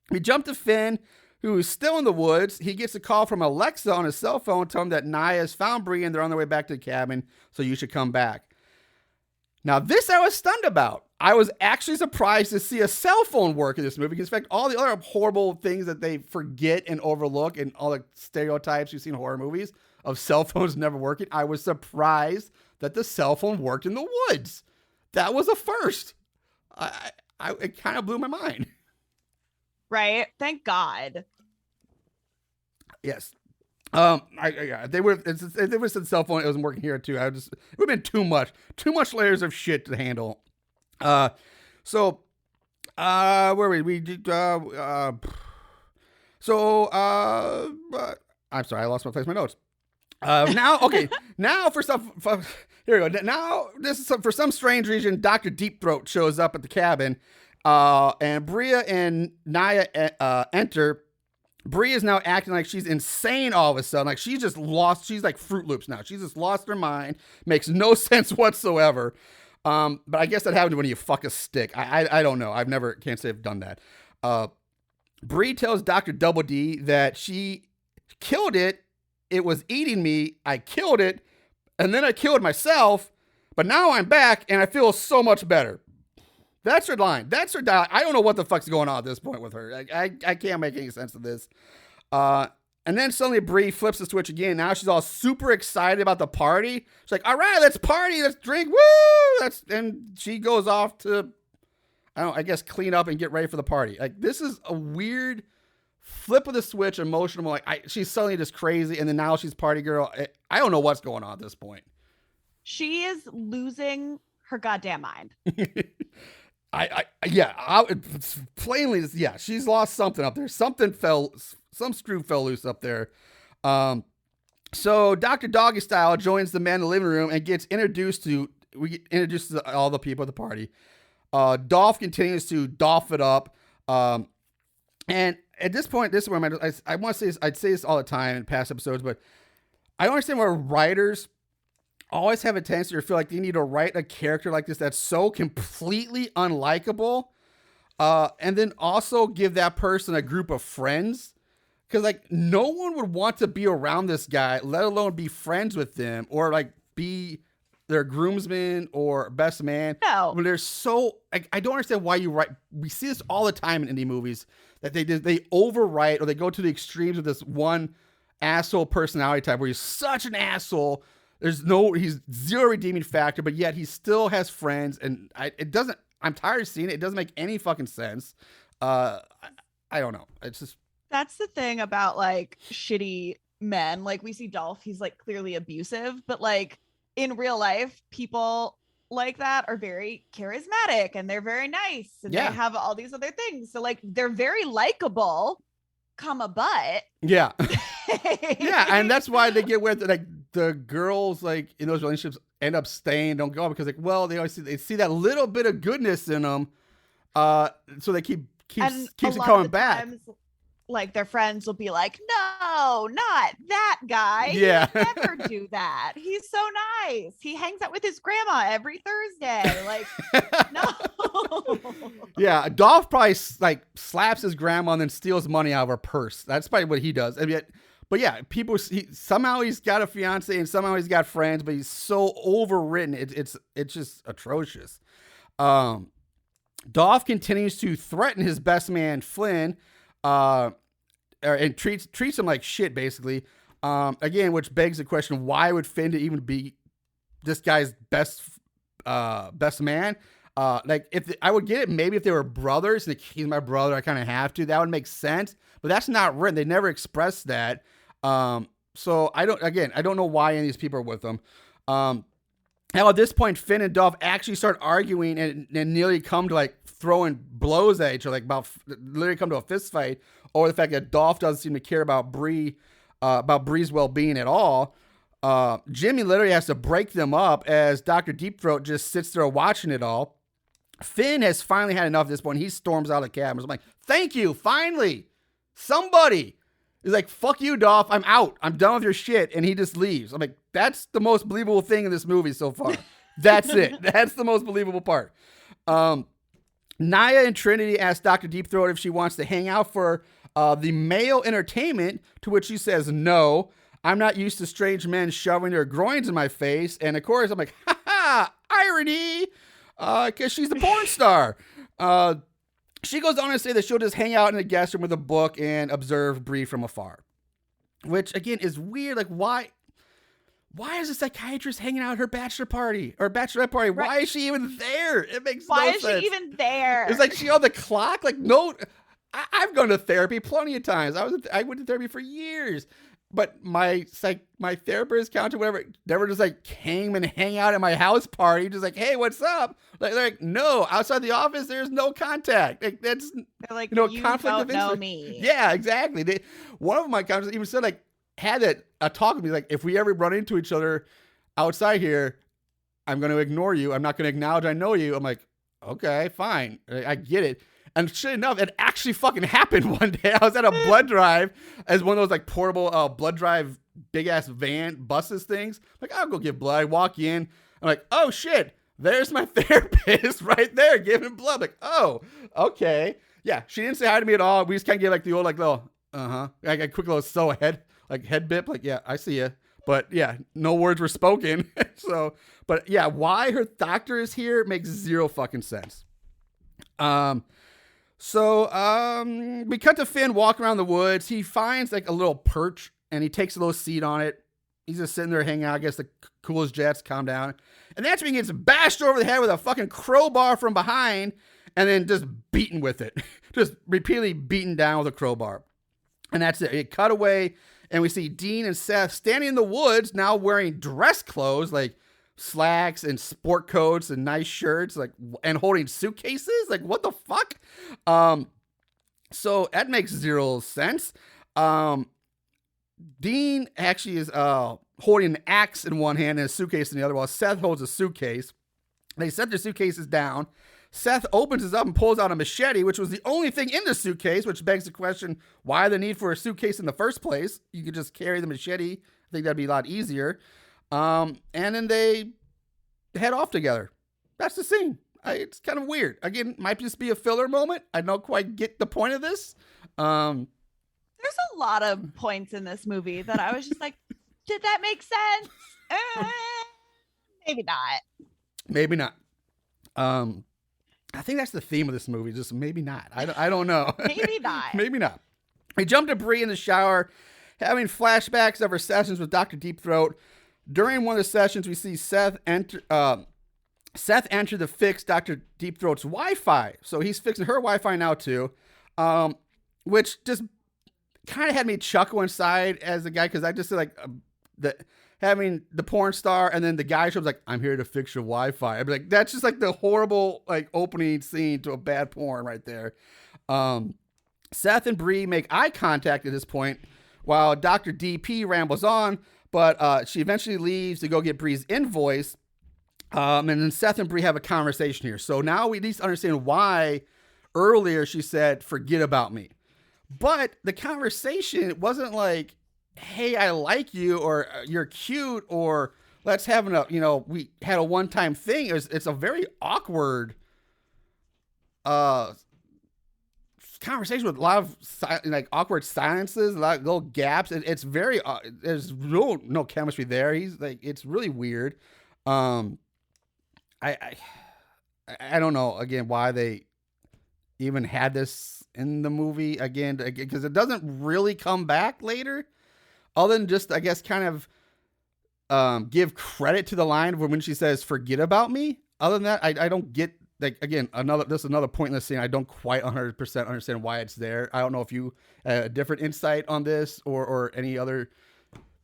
We jump to Finn, who is still in the woods. He gets a call from Alexa on his cell phone telling him that Nia has found Bree and they're on their way back to the cabin, so you should come back. Now, this I was stunned about. I was actually surprised to see a cell phone work in this movie, because in fact, all the other horrible things that they forget and overlook and all the stereotypes you see in horror movies of cell phones never working, I was surprised that the cell phone worked in the woods. That was a first. It kind of blew my mind. Right? Thank God. Yes. They would have said cell phone. It wasn't working here too. It would have been too much layers of shit to handle. Where were we? I'm sorry, I lost my place. My notes. Now for some, here we go. Now this is for some strange reason, Dr. Deep Throat shows up at the cabin, and Bria and Nia enter. Bria is now acting like she's insane all of a sudden. Like she's just lost. She's like Fruit Loops now. She's just lost her mind. Makes no sense whatsoever. But I guess that happens when you fuck a stick. I don't know. Can't say I've done that. Brie tells Dr. Double D that she killed it. It was eating me. I killed it. And then I killed myself. But now I'm back and I feel so much better. That's her line. That's her dialogue. I don't know what the fuck's going on at this point with her. I can't make any sense of this. And then suddenly Brie flips the switch again. Now she's all super excited about the party. She's like, all right, let's party. Let's drink. Woo! And she goes off to, I guess, clean up and get ready for the party. Like, this is a weird flip of the switch, emotional. Like, she's suddenly just crazy. And then now she's party girl. I don't know what's going on at this point. She is losing her goddamn mind. It's plainly, she's lost something up there. Some screw fell loose up there. So Dr. Doggy Style joins the man in the living room and gets introduced to all the people at the party. Dolph continues to Dolph it up. And at this point, this is where I want to say this, I'd say this all the time in past episodes, but I don't understand why writers always have a tendency to feel like they need to write a character like this that's so completely unlikable, and then also give that person a group of friends, because like no one would want to be around this guy, let alone be friends with them or like be their groomsman or best man. No, when they're so I don't understand why you write. We see this all the time in indie movies that they overwrite or they go to the extremes of this one asshole personality type where he's such an asshole. He's zero redeeming factor, but yet he still has friends, and I'm tired of seeing it. It doesn't make any fucking sense. I don't know. It's just. That's the thing about like shitty men. Like we see Dolph, he's like clearly abusive, but like in real life, people like that are very charismatic and they're very nice and Yeah. they have all these other things. So like they're very likable, comma, but Yeah. Yeah, and that's why they get where like the girls like in those relationships end up staying, don't go, because like, well, they always see that little bit of goodness in them, so they keeps it coming back. Times, like their friends will be like, no, not that guy. Yeah. He would never do that. He's so nice. He hangs out with his grandma every Thursday. Like, no. Yeah, Dolph probably like slaps his grandma and then steals money out of her purse. That's probably what he does. And yet, but yeah, somehow he's got a fiance and somehow he's got friends, but he's so overwritten. It's just atrocious. Dolph continues to threaten his best man Flynn, and treats him like shit, basically. Again, which begs the question: why would Finn even be this guy's best man? Like I would get it maybe if they were brothers. Like he's my brother, I kind of have to. That would make sense. But that's not written. They never expressed that. So I don't know why any of these people are with them. Now at this point, Finn and Dolph actually start arguing and nearly come to like throwing blows at each other, like literally come to a fist fight over the fact that Dolph doesn't seem to care about Brie's well-being at all. Jimmy literally has to break them up as Dr. Deepthroat just sits there watching it all. Finn has finally had enough at this point. He storms out of the cabin. I'm like, thank you, finally. Somebody. He's like, fuck you, Dolph. I'm out. I'm done with your shit. And he just leaves. I'm like, that's the most believable thing in this movie so far. That's it. That's the most believable part. Naya and Trinity ask Dr. Deepthroat if she wants to hang out for the male entertainment, to which she says no. I'm not used to strange men shoving their groins in my face. And of course, I'm like, ha ha, irony, because she's the porn star. She goes on to say that she'll just hang out in the guest room with a book and observe Bree from afar. Which, again, is weird. Like, why is a psychiatrist hanging out at her bachelor party or bachelorette party? Right. Why is she even there? It makes no sense. Why is she even there? It's like she on the clock? Like, no, I've gone to therapy plenty of times. I went to therapy for years. But my therapist, counselor, whatever, never just like came and hang out at my house party, just like, hey, what's up? Like, they're like, no, outside the office, there's no contact. Like that's, they're like, you know, you conflict don't of interest. know me. Yeah, exactly. One of my counselors even said like, had a talk with me, like, if we ever run into each other outside here, I'm going to ignore you. I'm not going to acknowledge I know you. I'm like, okay, fine. I get it. And sure enough, it actually fucking happened one day. I was at a blood drive as one of those like portable blood drive big ass buses things. Like, I'll go give blood. I walk in. I'm like, oh shit, there's my therapist right there giving blood. I'm like, oh, okay. Yeah, she didn't say hi to me at all. We just kind of gave like the old like little, like a quick little head bip. Like, yeah, I see you. But yeah, no words were spoken. So, but yeah, why her doctor is here makes zero fucking sense. So we cut to Finn walking around the woods. He finds like a little perch and he takes a little seat on it. He's just sitting there hanging out. I guess the coolest jets calm down. And that's when he gets bashed over the head with a fucking crowbar from behind and then just beaten with it. Just repeatedly beaten down with a crowbar. And that's it. It cut away and we see Dean and Seth standing in the woods now wearing dress clothes like slacks and sport coats and nice shirts, like, and holding suitcases. Like, what the fuck? So that makes zero sense. Dean actually is holding an axe in one hand and a suitcase in the other, while Seth holds a suitcase. They set their suitcases down. Seth opens it up and pulls out a machete, which was the only thing in the suitcase, which begs the question, why the need for a suitcase in the first place? You could just carry the machete. I think that'd be a lot easier. And then they head off together. That's the scene. It's kind of weird. Again, might just be a filler moment. I don't quite get the point of this. There's a lot of points in this movie that I was just like, did that make sense? Maybe not. Maybe not. I think that's the theme of this movie. Just maybe not. I don't know. Maybe not. Maybe not. We jump to Bree in the shower, having flashbacks of her sessions with Dr. Deepthroat. During one of the sessions, we see Seth enter to fix Dr. Deepthroat's Wi-Fi. So he's fixing her Wi-Fi now too, which just kind of had me chuckle inside as a guy because I just said like having the porn star and then the guy shows like, I'm here to fix your Wi-Fi. I'd be like, that's just like the horrible like opening scene to a bad porn right there. Seth and Bree make eye contact at this point while Dr. DP rambles on, but she eventually leaves to go get Bree's invoice. And then Seth and Bree have a conversation here. So now we at least understand why earlier she said, forget about me. But the conversation wasn't like, hey, I like you, or you're cute, or let's have we had a one-time thing. It's a very awkward conversation with a lot of like awkward silences, a lot of little gaps. It's very, there's no chemistry there. He's like, it's really weird. I don't know again why they even had this in the movie again, because it doesn't really come back later. Other than just, I guess, kind of give credit to the line when she says, forget about me. Other than that, I don't get, like, again, another pointless scene. I don't quite 100% understand why it's there. I don't know if you had a different insight on this or any other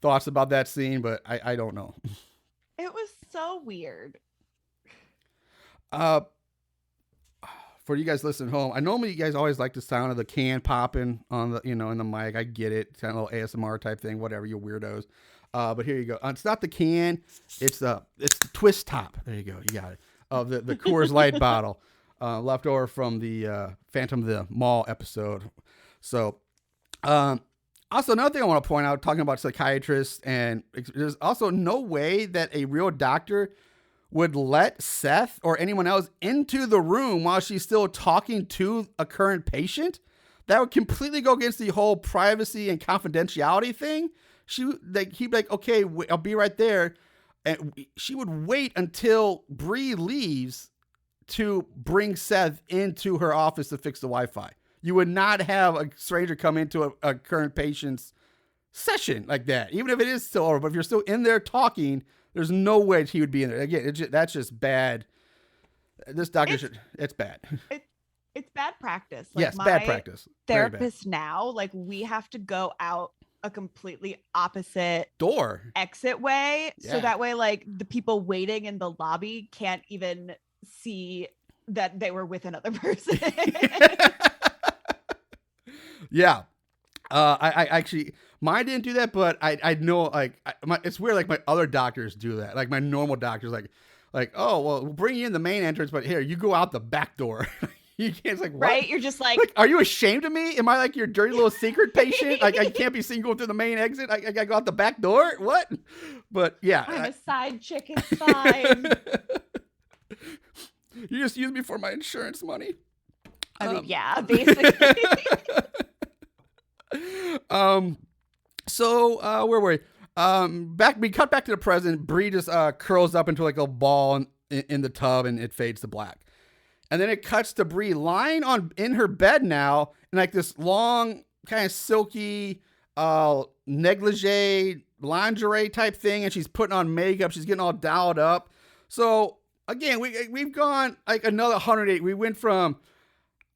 thoughts about that scene, but I don't know. It was so weird. For you guys listening home, I normally you guys always like the sound of the can popping on the, in the mic. I get it. It's kind of a little ASMR type thing, whatever, you weirdos. But here you go. It's not the can. It's the twist top. There you go. You got it. Of the Coors Light bottle, left over from the Phantom of the Mall episode. So, also another thing I want to point out, talking about psychiatrists, and there's also no way that a real doctor would let Seth or anyone else into the room while she's still talking to a current patient. That would completely go against the whole privacy and confidentiality thing. He'd be like, okay, I'll be right there. And she would wait until Bree leaves to bring Seth into her office to fix the Wi-Fi. You would not have a stranger come into a current patient's session like that, even if it is still over. But if you're still in there talking, there's no way he would be in there. Again, that's just bad. This doctor it's bad. It's bad practice. Like, yes, bad practice. Therapist now, like, we have to go out a completely opposite door exit way. Yeah. So that way, like, the people waiting in the lobby can't even see that they were with another person. Yeah. I actually, mine didn't do that, but I know, like, it's weird. Like, my other doctors do that. Like, my normal doctors, like, oh, well, we'll bring you in the main entrance, but here, you go out the back door. You can't, it's like, what? Right? You're just like, are you ashamed of me? Am I like your dirty little secret patient? Like, I can't be seen going through the main exit. I gotta go out the back door. What? But yeah, I'm a side chick. It's fine. You just use me for my insurance money. I mean, yeah, basically. So where were we? We cut back to the present. Bree just curls up into like a ball in the tub, and it fades to black. And then it cuts to Bree lying in her bed now in like this long kind of silky negligee lingerie type thing, and she's putting on makeup. She's getting all dolled up. So again, we've gone like another 108. We went from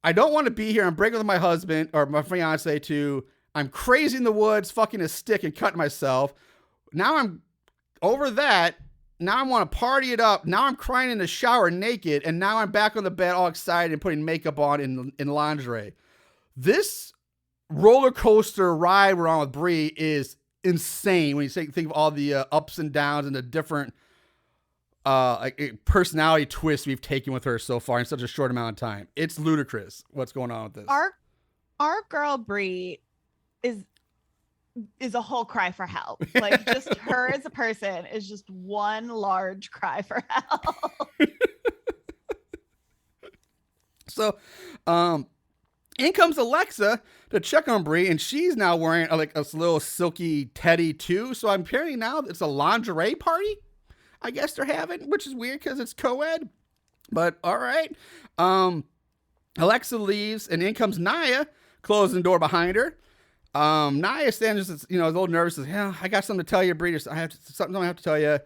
I don't want to be here, I'm breaking with my husband or my fiance, to I'm crazy in the woods, fucking a stick and cutting myself. Now I'm over that. Now I want to party it up. Now I'm crying in the shower naked. And now I'm back on the bed all excited and putting makeup on in lingerie. This roller coaster ride we're on with Bree is insane when you think of all the ups and downs and the different personality twists we've taken with her so far in such a short amount of time. It's ludicrous what's going on with this. Our girl Bree is a whole cry for help. Like, just her as a person is just one large cry for help. So, in comes Alexa to check on Bree, and she's now wearing a little silky teddy too. So I'm hearing now it's a lingerie party, I guess they're having, which is weird because it's co-ed, but all right. Alexa leaves, and in comes Naya, closing the door behind her. Naya stands just, a little nervous, says, yeah, I got something to tell you, Bree. I have to tell you.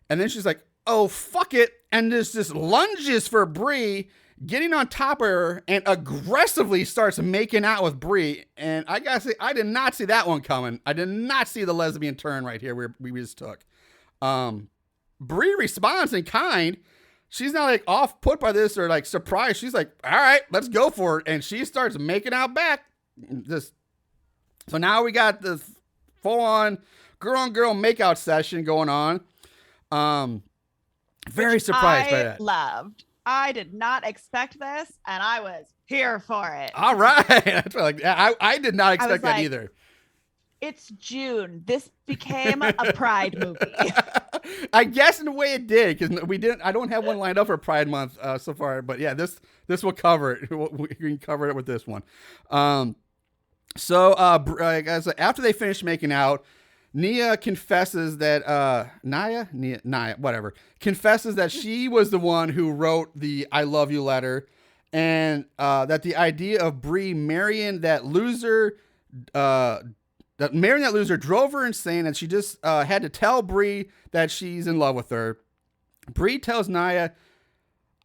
And then she's like, oh, fuck it. And this just lunges for Bree. getting on top of her and aggressively starts making out with Bree. And I gotta say, I did not see that one coming. I did not see the lesbian turn right here where we just took. Bree responds in kind. She's not like off put by this or like surprised. She's like, all right, let's go for it. And she starts making out back. So now we got this full on girl on girl makeout session going on. Very surprised by that. Loved. I did not expect this, and I was here for it. All right. That's like, I did not expect that either. It's June. This became a Pride movie. I guess in a way it did, because I don't have one lined up for Pride Month so far, but yeah, this will cover it. We can cover it with this one. So after they finish making out, Nia confesses that Nia, whatever, confesses that she was the one who wrote the "I love you" letter, and that the idea of Bree marrying that loser, drove her insane, and she just had to tell Bree that she's in love with her. Bree tells Nia,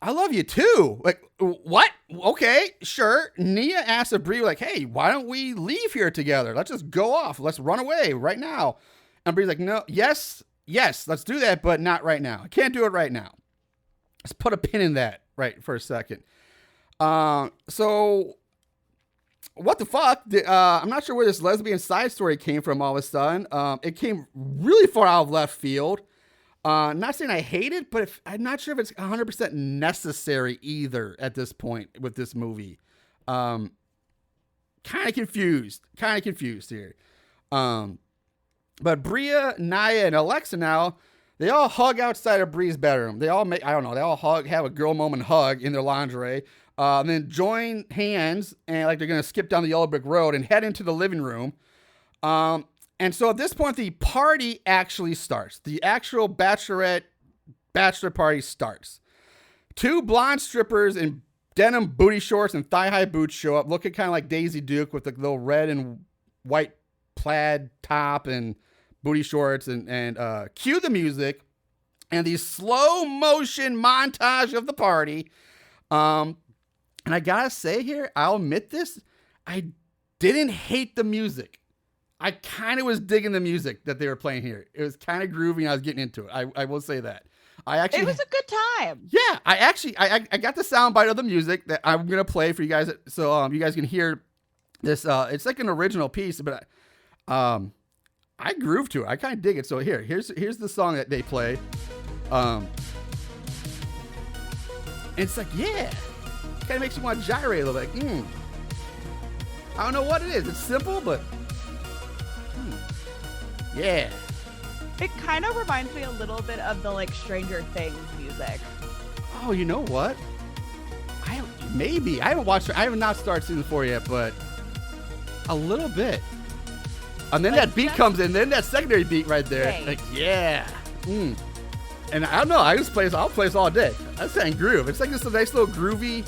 "I love you too." Like, what? Okay, sure. Nia asks if Bree, like, "Hey, why don't we leave here together? Let's just go off. Let's run away right now." And Bree's like, "No, yes, let's do that, but not right now. I can't do it right now." Let's put a pin in that right for a second. So what the fuck? I'm not sure where this lesbian side story came from all of a sudden. It came really far out of left field. Not saying I hate it, but I'm not sure if it's 100% necessary either at this point with this movie. Kind of confused here. But Bria, Nia, and Alexa now, they all hug outside of Bree's bedroom. They all have a girl moment hug in their lingerie, and then join hands and like they're going to skip down the yellow brick road and head into the living room. And so at this point, the party actually starts. The actual bachelor party starts. Two blonde strippers in denim booty shorts and thigh-high boots show up, looking kind of like Daisy Duke with the little red and white plaid top and booty shorts, and cue the music and the slow motion montage of the party. And I gotta say here, I'll admit this, I didn't hate the music. I kind of was digging the music that they were playing here. It was kind of groovy and I was getting into it. I will say that. It was a good time. Yeah, I got the soundbite of the music that I'm going to play for you guys. So you guys can hear this. It's like an original piece, but I groove to it. I kind of dig it. So here's the song that they play. And it's like, yeah, kind of makes you want to gyrate a little bit. Like, I don't know what it is. It's simple, but yeah. It kind of reminds me a little bit of the like Stranger Things music. Oh, you know what? I have not started season 4 yet, but a little bit. And then that beat comes in, then that secondary beat right there. Right. Like, yeah. And I don't know, I'll play this all day. That's saying groove. It's like just a nice little groovy.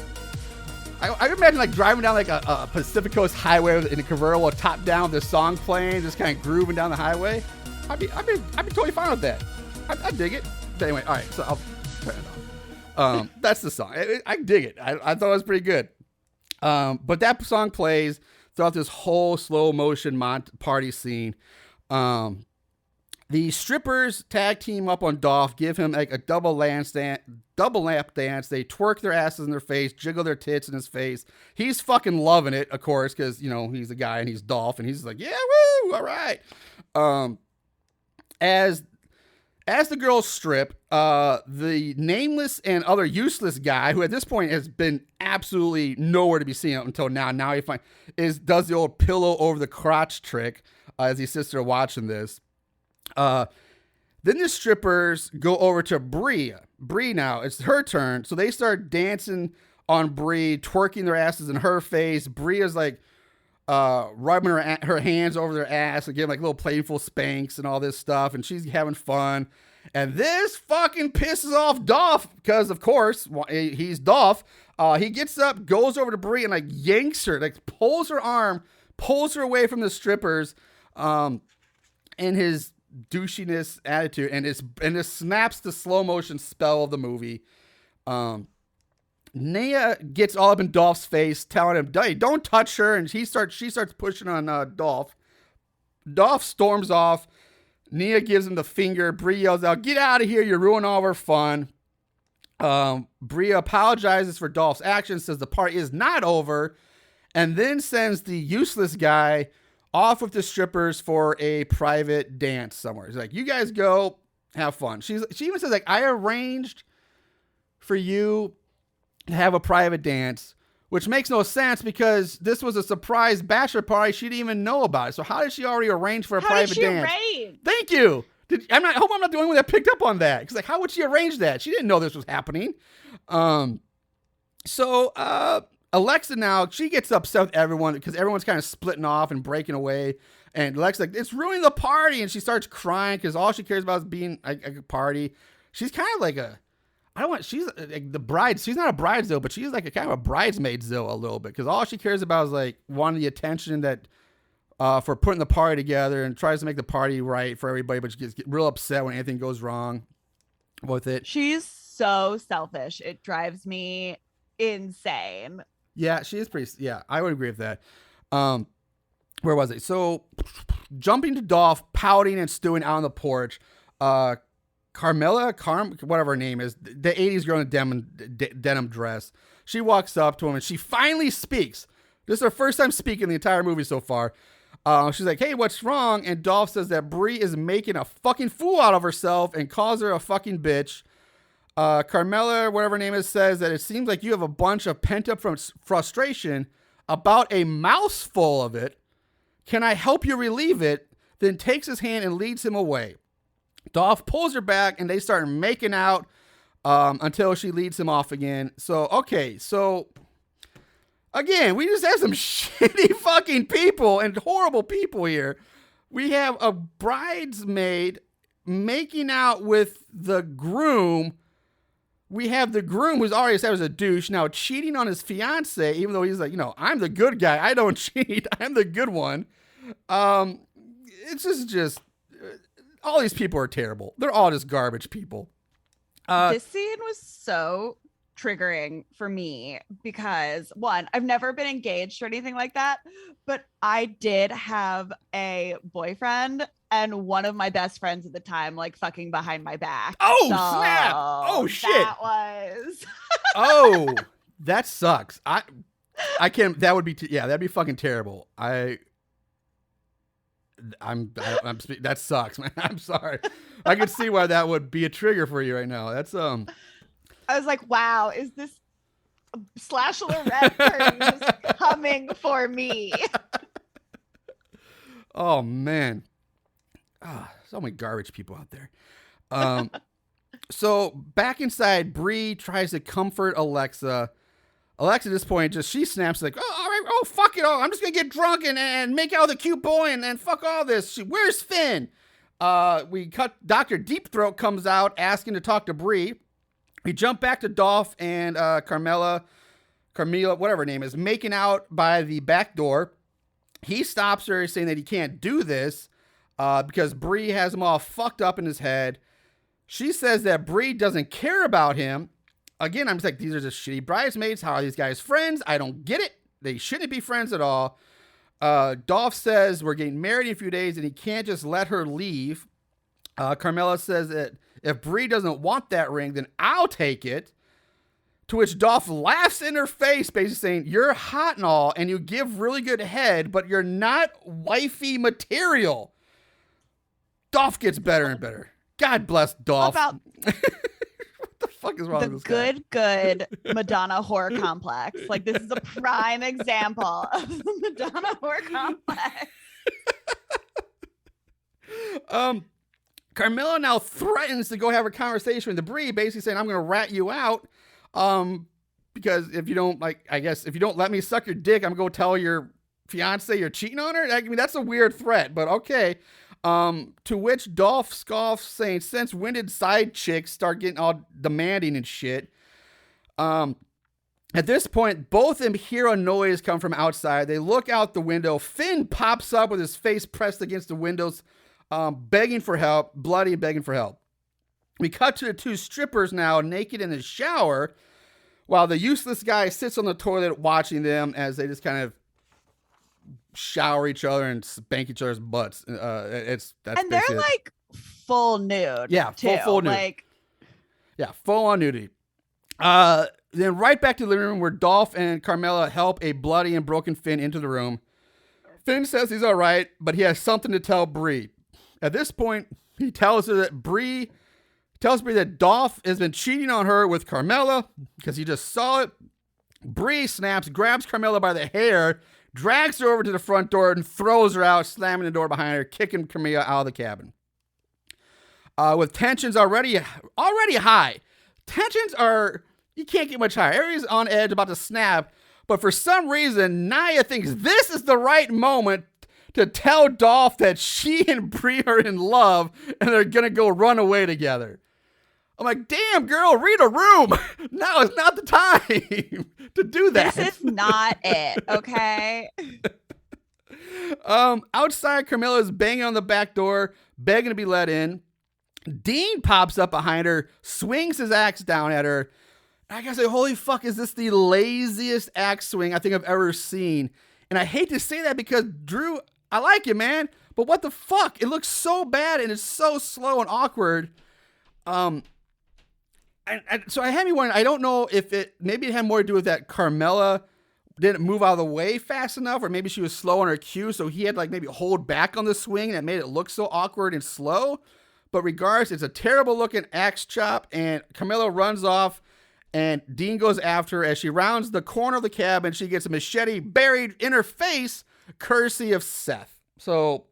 I imagine like driving down like a Pacific Coast highway in a convertible, top down with this song playing, just kind of grooving down the highway. I'd be totally fine with that. I dig it. But anyway, all right, so I'll turn it off. That's the song. I dig it. I thought it was pretty good. But that song plays throughout this whole slow motion party scene. The strippers tag team up on Dolph, give him like a double lap dance. They twerk their asses in their face, jiggle their tits in his face. He's fucking loving it, of course, because, you know, he's a guy and he's Dolph, and he's like, yeah, woo, all right. As the girls strip, the nameless and other useless guy, who at this point has been absolutely nowhere to be seen until now. Now he does the old pillow over the crotch trick as he sits there watching this. Then the strippers go over to Bree. Bree now, it's her turn. So they start dancing on Bree, twerking their asses in her face. Bree is like rubbing her hands over their ass and giving like little playful spanks and all this stuff. And she's having fun. And this fucking pisses off Dolph because, of course, he's Dolph. He gets up, goes over to Bree and like yanks her, like pulls her arm, pulls her away from the strippers in his douchiness attitude, and this snaps the slow motion spell of the movie. Nia gets all up in Dolph's face, telling him, "Hey, don't touch her," and she starts pushing on Dolph. Dolph storms off. Nia gives him the finger. Brie yells out, "Get out of here! You're ruining all of our fun." Brie apologizes for Dolph's actions, says the party is not over, and then sends the useless guy off with the strippers for a private dance somewhere. He's like, "You guys go have fun." She even says, like, "I arranged for you to have a private dance," which makes no sense because this was a surprise bachelor party. She didn't even know about it. So how did she already arrange for a private dance? Thank you. I hope I'm not the only one that picked up on that. Because, like, how would she arrange that? She didn't know this was happening. So Alexa now, she gets upset with everyone because everyone's kind of splitting off and breaking away. And Alexa's like, "It's ruining the party." And she starts crying because all she cares about is being a party. She's kind of like she's like the bride. She's not a bridezilla, but she's like a kind of a bridesmaidzilla a little bit because all she cares about is like wanting the attention that for putting the party together and tries to make the party right for everybody, but she gets real upset when anything goes wrong with it. She's so selfish. It drives me insane. Yeah, she is pretty. Yeah, I would agree with that. Where was it? So jumping to Dolph, pouting and stewing out on the porch. Carmella, whatever her name is, the 80s girl in a denim dress. She walks up to him and she finally speaks. This is her first time speaking in the entire movie so far. She's like, "Hey, what's wrong?" And Dolph says that Brie is making a fucking fool out of herself and calls her a fucking bitch. Carmella, whatever her name is, says that it seems like you have a bunch of pent-up frustration about a mouthful of it. Can I help you relieve it? Then takes his hand and leads him away. Dolph pulls her back and they start making out until she leads him off again. So, okay, so again, we just have some shitty fucking people and horrible people here. We have a bridesmaid making out with the groom. We have the groom who's already said was a douche now cheating on his fiance, even though he's like, "I'm the good guy. I don't cheat. I'm the good one." It's just all these people are terrible. They're all just garbage people. This scene was so triggering for me because, one, I've never been engaged or anything like that, but I did have a boyfriend and one of my best friends at the time, like, fucking behind my back. Oh, snap. Oh, shit. That was. Oh, that sucks. I can't. That would be. That'd be fucking terrible. That sucks, man. I'm sorry. I can see why that would be a trigger for you right now. That's I was like, wow, is this Slashlorette Party just coming for me? Oh man. So many garbage people out there. So back inside, Brie tries to comfort Alexa. Alexa at this point she snaps like, "Oh, all right, oh fuck it all. I'm just gonna get drunk and make out with a cute boy and fuck all this. Where's Finn?" We cut. Dr. Deep Throat comes out asking to talk to Brie. We jump back to Dolph and Carmilla, whatever her name is, making out by the back door. He stops her saying that he can't do this because Brie has him all fucked up in his head. She says that Brie doesn't care about him. Again, I'm just like, these are just shitty bridesmaids. How are these guys friends? I don't get it. They shouldn't be friends at all. Dolph says we're getting married in a few days and he can't just let her leave. Carmella says that if Brie doesn't want that ring, then I'll take it. To which Dolph laughs in her face, basically saying, "You're hot and all, and you give really good head, but you're not wifey material." Dolph gets better and better. God bless Dolph. About what the fuck is wrong with this guy? good Madonna horror complex. Like, this is a prime example of the Madonna horror complex. Carmilla now threatens to go have a conversation with the Brie, basically saying, "I'm going to rat you out. Because if you don't if you don't let me suck your dick, I'm going to go tell your fiance you're cheating on her." I mean, that's a weird threat, but okay. To which Dolph scoffs, saying, "Since when did side chicks start getting all demanding and shit?" At this point, both of them hear a noise come from outside. They look out the window. Finn pops up with his face pressed against the windows, begging for help, bloody and begging for help. We cut to the two strippers now naked in the shower. while the useless guy sits on the toilet watching them as they just kind of shower each other and spank each other's butts. That's and they're like full nude. Yeah, too. full nude. Like, yeah, full on nudity. Then right back to the living room where Dolph and Carmela help a bloody and broken Finn into the room. Finn says he's all right, but he has something to tell Bree. At this point, he tells Bree that Dolph has been cheating on her with Carmela because he just saw it. Bree snaps, grabs Carmela by the hair, drags her over to the front door, and throws her out, slamming the door behind her, kicking Carmela out of the cabin. With tensions already high. Tensions are, you can't get much higher. Everybody's on edge, about to snap. But for some reason, Nia thinks this is the right moment to tell Dolph that she and Bree are in love and they're going to go run away together. I'm like, damn, girl, read a room. Now is not the time to do that. This is not it, okay? Outside, Carmela is banging on the back door, begging to be let in. Dean pops up behind her, swings his axe down at her. I gotta say, holy fuck, is this the laziest axe swing I think I've ever seen? And I hate to say that because, Drew, I like you, man, but what the fuck? It looks so bad and it's so slow and awkward. So I had me wondering, I don't know if maybe it had more to do with that Carmela didn't move out of the way fast enough, or maybe she was slow on her cue, so he had like maybe hold back on the swing that made it look so awkward and slow. But regardless, it's a terrible looking axe chop, and Carmela runs off, and Dean goes after her. As she rounds the corner of the cabin, she gets a machete buried in her face, courtesy of Seth. So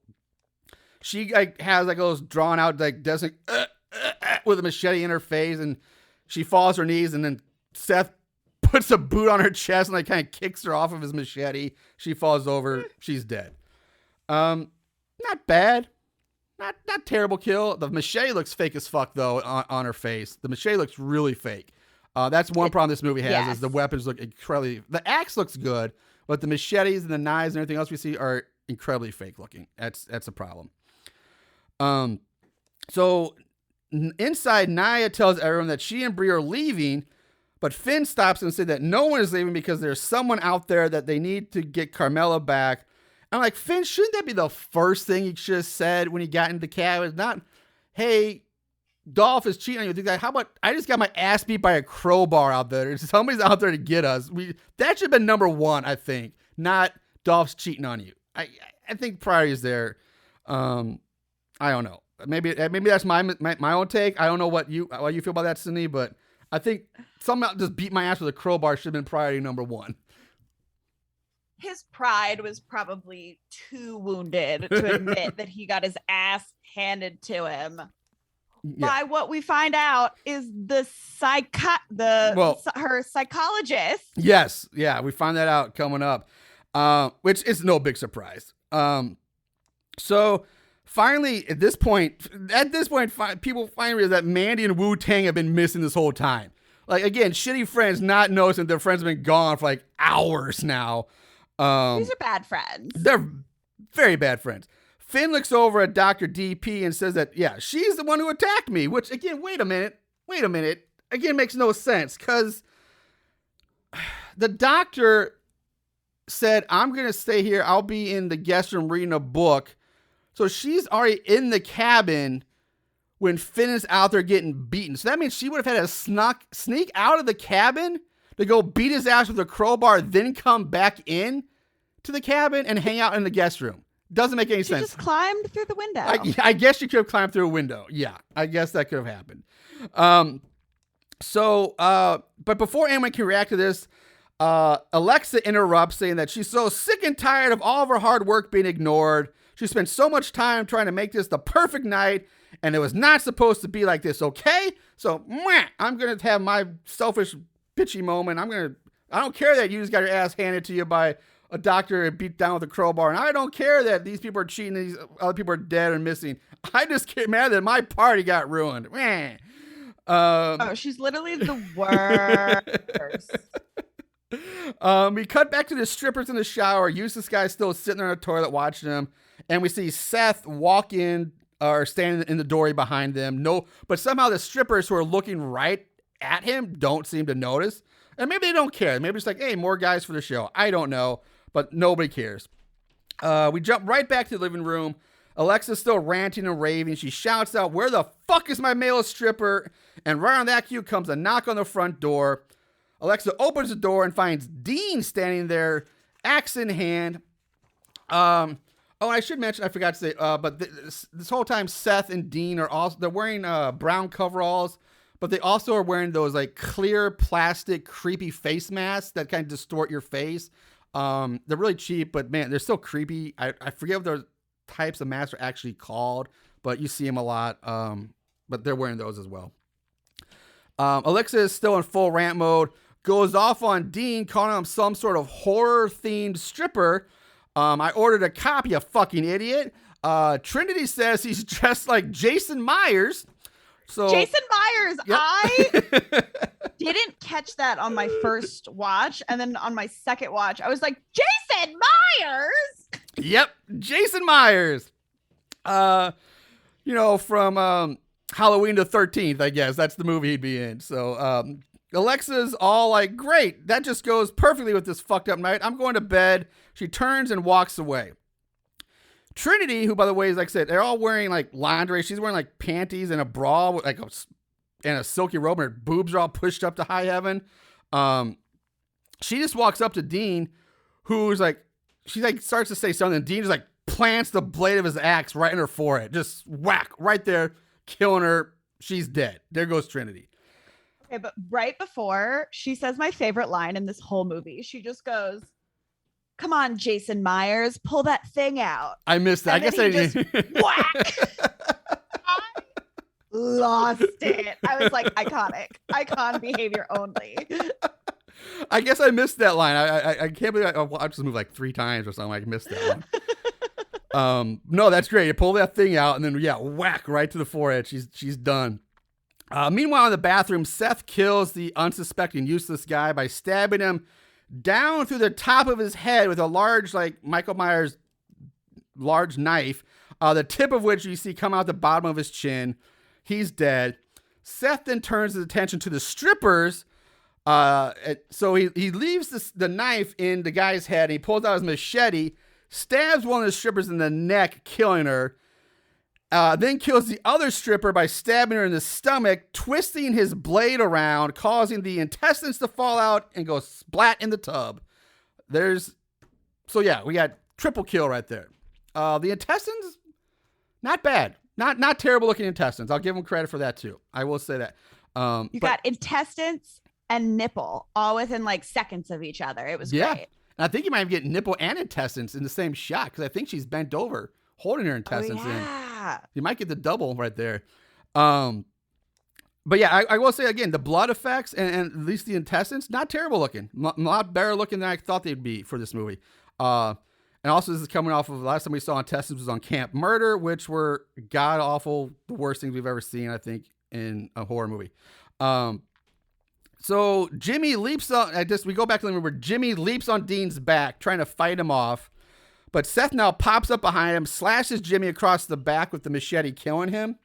she like has like those drawn out like doesn't with a machete in her face, and she falls to her knees, and then Seth puts a boot on her chest and like kind of kicks her off of his machete. She falls over. She's dead. Not bad. Not terrible kill. The machete looks fake as fuck though on her face. The machete looks really fake. That's one problem this movie has is the weapons look incredibly. The axe looks good, but the machetes and the knives and everything else we see are incredibly fake looking. That's a problem. So inside, Nia tells everyone that she and Bree are leaving, but Finn stops and says that no one is leaving because there's someone out there that they need to get Carmela back. I'm like, Finn, shouldn't that be the first thing he should have said when he got into the cabin? Not, hey, Dolph is cheating on you. Like, how about I just got my ass beat by a crowbar out there? Somebody's out there to get us. That should have been number one, I think. Not Dolph's cheating on you. I think priority is there. I don't know. Maybe that's my own take. I don't know what you feel about that, Cindy, but I think somehow just beat my ass with a crowbar should have been priority number one. His pride was probably too wounded to admit that he got his ass handed to him. By what we find out is her psychologist. Yes, yeah, we find that out coming up, which is no big surprise. So finally, at this point, people finally realize that Mandy and Wu-Tang have been missing this whole time. Like again, shitty friends not noticing their friends have been gone for like hours now. These are bad friends. They're very bad friends. Finn looks over at Dr. DP and says that, yeah, she's the one who attacked me, which again, wait a minute. Again, makes no sense because the doctor said, I'm going to stay here. I'll be in the guest room reading a book. So she's already in the cabin when Finn is out there getting beaten. So that means she would have had to sneak out of the cabin to go beat his ass with a crowbar, then come back in to the cabin and hang out in the guest room. Doesn't make any sense. She just climbed through the window. I guess she could have climbed through a window. Yeah, I guess that could have happened. But before anyone can react to this, Alexa interrupts, saying that she's so sick and tired of all of her hard work being ignored. She spent so much time trying to make this the perfect night, and it was not supposed to be like this, okay? So, I'm going to have my selfish bitchy moment. I don't care that you just got your ass handed to you by a doctor and beat down with a crowbar. And I don't care that these people are cheating and these other people are dead and missing. I just get mad that my party got ruined. She's literally the worst. We cut back to the strippers in the shower. Useless guy still sitting there on the toilet watching them. And we see Seth walk in or standing in the doorway behind them. No, but somehow the strippers who are looking right at him don't seem to notice. And maybe they don't care. Maybe it's like, hey, more guys for the show. I don't know, but nobody cares. We jump right back to the living room. Alexa's still ranting and raving. She shouts out, where the fuck is my male stripper? And right on that cue comes a knock on the front door. Alexa opens the door and finds Dean standing there, axe in hand. Oh, I should mention, I forgot to say, but this whole time, Seth and Dean they're wearing brown coveralls, but they also are wearing those like clear plastic creepy face masks that kind of distort your face. They're really cheap, but man, they're still creepy. I forget what those types of masks are actually called, but you see them a lot. But they're wearing those as well. Alexa is still in full rant mode, goes off on Dean, calling him some sort of horror-themed stripper. I ordered a cop, you fucking idiot. Trinity says he's dressed like Jason Myers. So Jason Myers, yep. I didn't catch that on my first watch. And then on my second watch, I was like, Jason Myers. Yep, Jason Myers. From Halloween the 13th, I guess. That's the movie he'd be in. So Alexa's all like, great, that just goes perfectly with this fucked up night. I'm going to bed. She turns and walks away. Trinity, who, by the way, is, like I said, they're all wearing like lingerie. She's wearing like panties and a bra with like and a silky robe, and her boobs are all pushed up to high heaven. She just walks up to Dean, who's like, she like starts to say something. And Dean just like plants the blade of his axe right in her forehead. Just whack right there, killing her. She's dead. There goes Trinity. Okay, but right before she says my favorite line in this whole movie, she just goes, come on, Jason Myers, pull that thing out. I missed that. And I guess I didn't. Whack. I lost it. I was like, icon behavior only. I guess I missed that line. I can't believe I watched this movie like 3 times or something. I missed that one. No, that's great. You pull that thing out and then whack right to the forehead. She's done. Meanwhile, in the bathroom, Seth kills the unsuspecting useless guy by stabbing him down through the top of his head with a large, like Michael Myers, large knife, the tip of which you see come out the bottom of his chin. He's dead. Seth then turns his attention to the strippers. So he leaves the knife in the guy's head, and he pulls out his machete, stabs one of the strippers in the neck, killing her. Then kills the other stripper by stabbing her in the stomach, twisting his blade around, causing the intestines to fall out and go splat in the tub. We got triple kill right there. The intestines, not bad. Not terrible looking intestines. I'll give them credit for that too. I will say that. You got intestines and nipple all within like seconds of each other. It was great. And I think you might get nipple and intestines in the same shot because I think she's bent over holding her intestines in. You might get the double right there. But yeah, I will say again, the blood effects and at least the intestines, not terrible looking. A lot better looking than I thought they'd be for this movie. And also this is coming off of the last time we saw intestines was on Camp Murder, which were god awful, the worst things we've ever seen, I think, in a horror movie. So Jimmy leaps on, we go back to the movie where Jimmy leaps on Dean's back, trying to fight him off. But Seth now pops up behind him, slashes Jimmy across the back with the machete, killing him.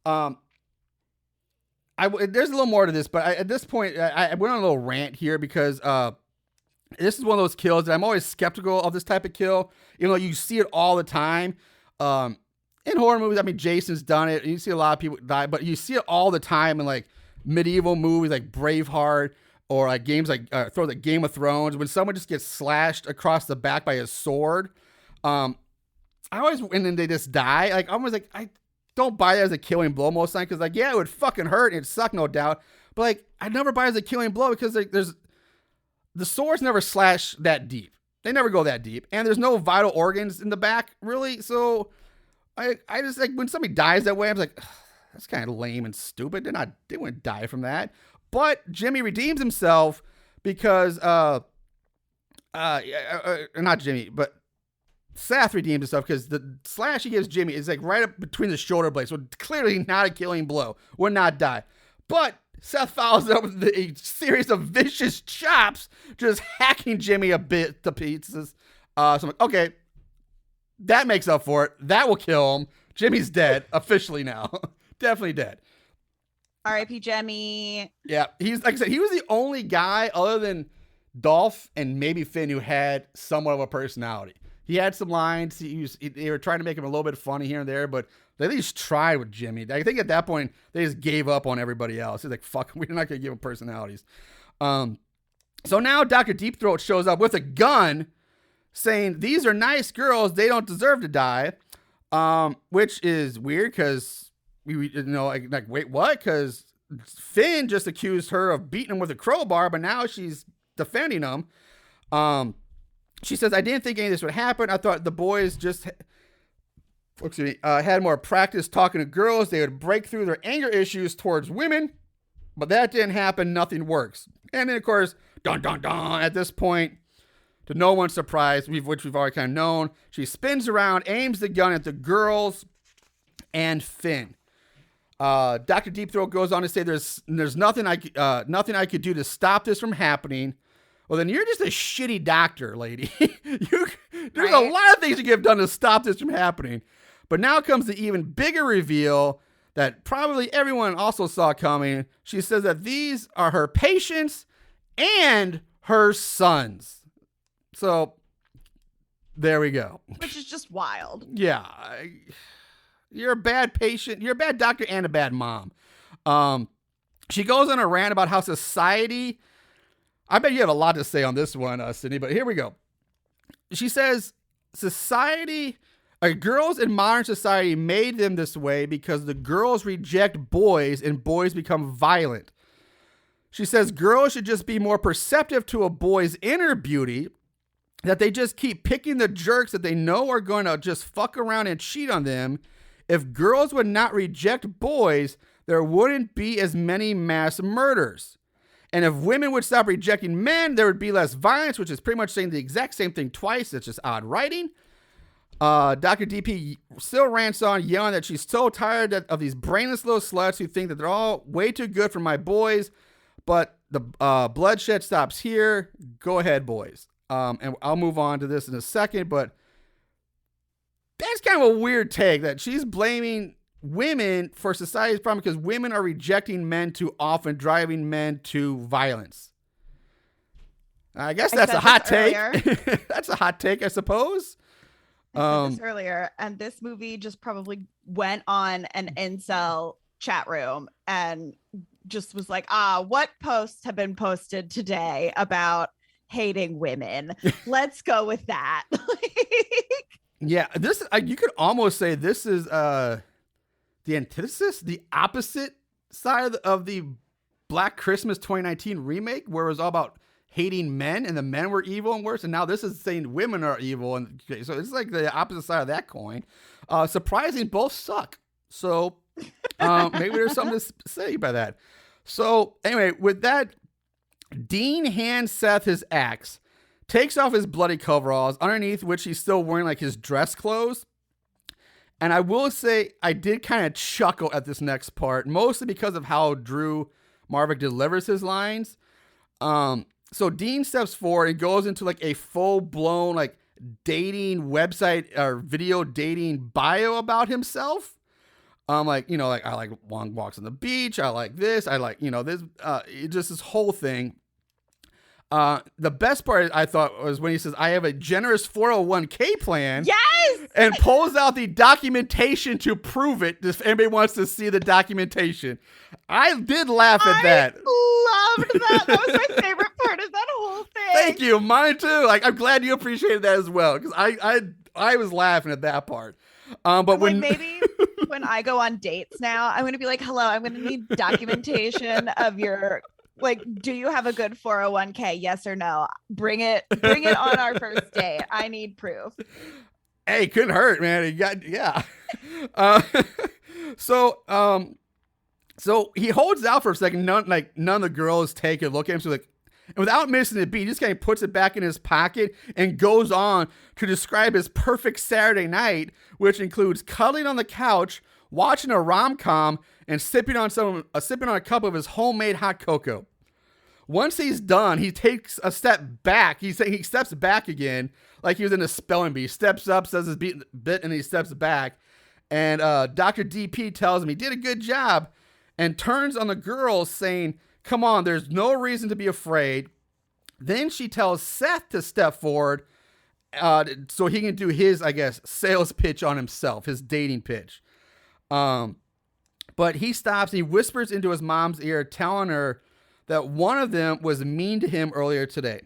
There's a little more to this, but at this point, I went on a little rant here because this is one of those kills that I'm always skeptical of this type of kill, even though you see it all the time. In horror movies, I mean, Jason's done it. You see a lot of people die, but you see it all the time in like medieval movies like Braveheart, or like games like Game of Thrones, when someone just gets slashed across the back by a sword. And then they just die. Like, I'm always like, I don't buy it as a killing blow most times, because like, yeah, it would fucking hurt and it'd suck, no doubt. But like, I never buy it as a killing blow because like, the swords never slash that deep. They never go that deep, and there's no vital organs in the back, really. So I just like when somebody dies that way, I'm like, that's kind of lame and stupid. They wouldn't die from that. But Jimmy redeems himself because, not Jimmy, but Seth redeems himself because the slash he gives Jimmy is like right up between the shoulder blades. So clearly not a killing blow. Would not die. But Seth follows it up with a series of vicious chops, just hacking Jimmy a bit to pieces. So I'm like, okay, that makes up for it. That will kill him. Jimmy's dead officially now. Definitely dead. R.I.P. Jemmy. Yeah, he's like I said, he was the only guy other than Dolph and maybe Finn who had somewhat of a personality. He had some lines. They were trying to make him a little bit funny here and there, but they at least tried with Jimmy. I think at that point they just gave up on everybody else. He's like, "Fuck, we're not gonna give them personalities." So now Dr. Deep Throat shows up with a gun, saying these are nice girls. They don't deserve to die, which is weird because like wait, what? Because Finn just accused her of beating him with a crowbar, but now she's defending him. She says, I didn't think any of this would happen. I thought the boys just had more practice talking to girls. They would break through their anger issues towards women, but that didn't happen. Nothing works. And then, of course, dun, dun, dun, at this point, to no one's surprise, which we've already kind of known, she spins around, aims the gun at the girls and Finn. Dr. Deep Throat goes on to say there's nothing I could do to stop this from happening. Well, then you're just a shitty doctor, lady. There's a lot of things you could have done to stop this from happening. But now comes the even bigger reveal that probably everyone also saw coming. She says that these are her patients and her sons. So there we go. Which is just wild. Yeah. You're a bad patient. You're a bad doctor and a bad mom. She goes on a rant about how society... I bet you have a lot to say on this one, Sydney, but here we go. She says, girls in modern society made them this way because the girls reject boys and boys become violent. She says girls should just be more perceptive to a boy's inner beauty, that they just keep picking the jerks that they know are going to just fuck around and cheat on them. If girls would not reject boys, there wouldn't be as many mass murders. And if women would stop rejecting men, there would be less violence, which is pretty much saying the exact same thing twice. It's just odd writing. Dr. DP still rants on, yelling that she's so tired of these brainless little sluts who think that they're all way too good for my boys. But the bloodshed stops here. Go ahead, boys. And I'll move on to this in a second, but that's kind of a weird take that she's blaming women for society's problem because women are rejecting men too often, driving men to violence. I guess that's a hot take. That's a hot take, I suppose. I said this earlier, and this movie just probably went on an incel chat room and just was like, what posts have been posted today about hating women? Let's go with that. Yeah, this you could almost say this is the antithesis, the opposite side of the Black Christmas 2019 remake, where it was all about hating men and the men were evil and worse. And now this is saying women are evil. And so it's like the opposite side of that coin. Surprising, both suck. So maybe there's something to say by that. So anyway, with that, Dean hands Seth his axe, takes off his bloody coveralls, underneath which he's still wearing like his dress clothes. And I will say I did kind of chuckle at this next part, mostly because of how Drew Marvick delivers his lines. So Dean steps forward and goes into like a full-blown like dating website or video dating bio about himself. I like long walks on the beach. I like this. I like, this, just this whole thing. The best part I thought was when he says, I have a generous 401k plan. Yes! And pulls out the documentation to prove it. If anybody wants to see the documentation. I did laugh at that. I loved that. That was my favorite part of that whole thing. Thank you. Mine too. Like, I'm glad you appreciated that as well. Because I was laughing at that part. But when maybe when I go on dates now, I'm going to be like, hello, I'm going to need documentation of your... Like, do you have a good 401k? Yes or no? Bring it on our first date. I need proof. Hey, couldn't hurt, man. Yeah. So he holds out for a second. None of the girls take a look at him. So and without missing a beat, he just kind of puts it back in his pocket and goes on to describe his perfect Saturday night, which includes cuddling on the couch, watching a rom-com, and sipping on a cup of his homemade hot cocoa. Once he's done, he takes a step back. He steps back again, like he was in a spelling bee. He steps up, says his bit, and he steps back. And Dr. DP tells him he did a good job. and turns on the girls saying, come on, there's no reason to be afraid. Then she tells Seth to step forward so he can do his, I guess, sales pitch on himself, his dating pitch. But he stops and he whispers into his mom's ear, telling her that one of them was mean to him earlier today.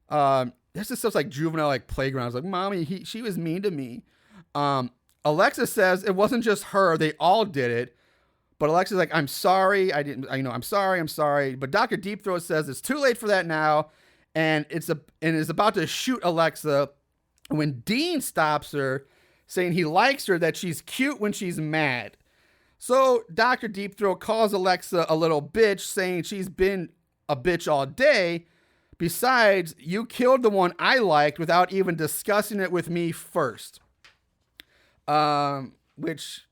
This is stuff like juvenile, like playgrounds. Like, mommy, she was mean to me. Alexa says it wasn't just her; they all did it. But Alexa's like, I'm sorry, I'm sorry. But Dr. Deep Throat says it's too late for that now, and is about to shoot Alexa when Dean stops her, saying he likes her, that she's cute when she's mad. So Dr. Deep Throat calls Alexa a little bitch, saying she's been a bitch all day. Besides, you killed the one I liked without even discussing it with me first. Which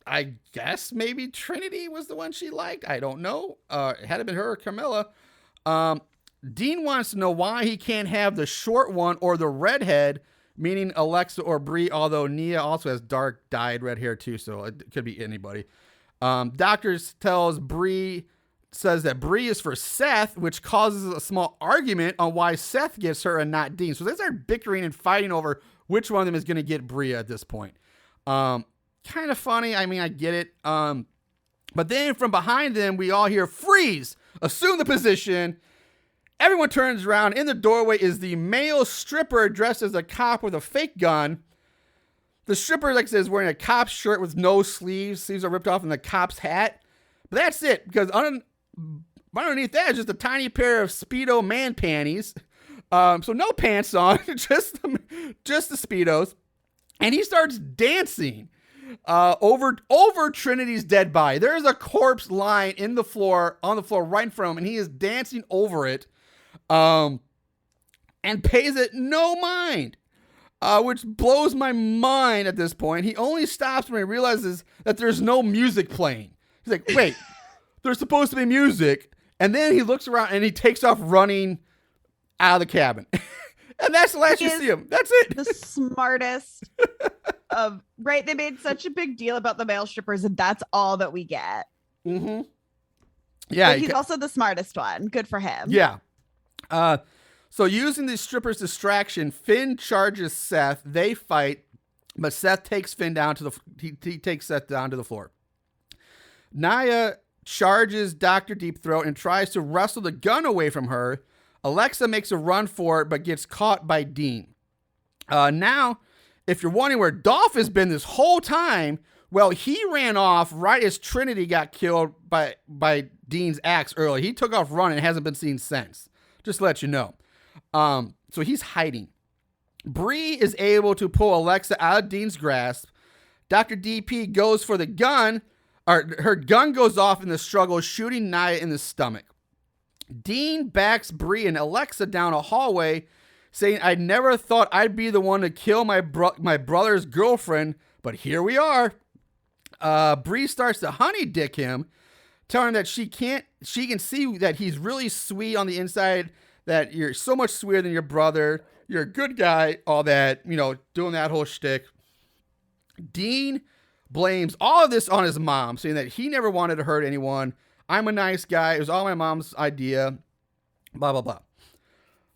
I guess maybe Trinity was the one she liked. I don't know. It had to been her or Carmilla. Dean wants to know why he can't have the short one or the redhead, meaning Alexa or Bree, although Nia also has dark dyed red hair too, so it could be anybody. Doctors says that Bree is for Seth, which causes a small argument on why Seth gets her and not Dean. So they start bickering and fighting over which one of them is going to get Bree at this point. Kind of funny. I mean, I get it. But then from behind them, we all hear freeze, assume the position. Everyone turns around. In the doorway is the male stripper dressed as a cop with a fake gun. The stripper, like I said, is wearing a cop's shirt with no sleeves. Sleeves are ripped off in the cop's hat. But that's it, because underneath that is just a tiny pair of Speedo man panties. So no pants on, just the Speedos. And he starts dancing over Trinity's dead body. There is a corpse lying on the floor right in front of him, and he is dancing over it, and pays it no mind, which blows my mind at this point. He only stops when he realizes that there's no music playing. He's like, wait, there's supposed to be music. And then he looks around and he takes off running out of the cabin. And that's the last you see him. That's it. The smartest right. They made such a big deal about the male strippers, and that's all that we get. Mm-hmm. Yeah. But he's also the smartest one. Good for him. Yeah. So using the stripper's distraction, Finn charges Seth. They fight, but Seth takes Finn down to he takes Seth down to the floor. Nia charges Dr. Deep Throat and tries to wrestle the gun away from her. Alexa makes a run for it, but gets caught by Dean. Now, if you're wondering where Dolph has been this whole time, well, he ran off right as Trinity got killed by Dean's axe earlier. He took off running and hasn't been seen since. Just to let you know. So he's hiding. Bree is able to pull Alexa out of Dean's grasp. Dr. DP goes for the gun. Her gun goes off in the struggle, shooting Nia in the stomach. Dean backs Bree and Alexa down a hallway, saying, I never thought I'd be the one to kill my brother's girlfriend, but here we are. Bree starts to honey dick him, telling him that she can see that he's really sweet on the inside, that you're so much sweeter than your brother. You're a good guy, all that, doing that whole shtick. Dean blames all of this on his mom, saying that he never wanted to hurt anyone. I'm a nice guy. It was all my mom's idea. Blah, blah, blah.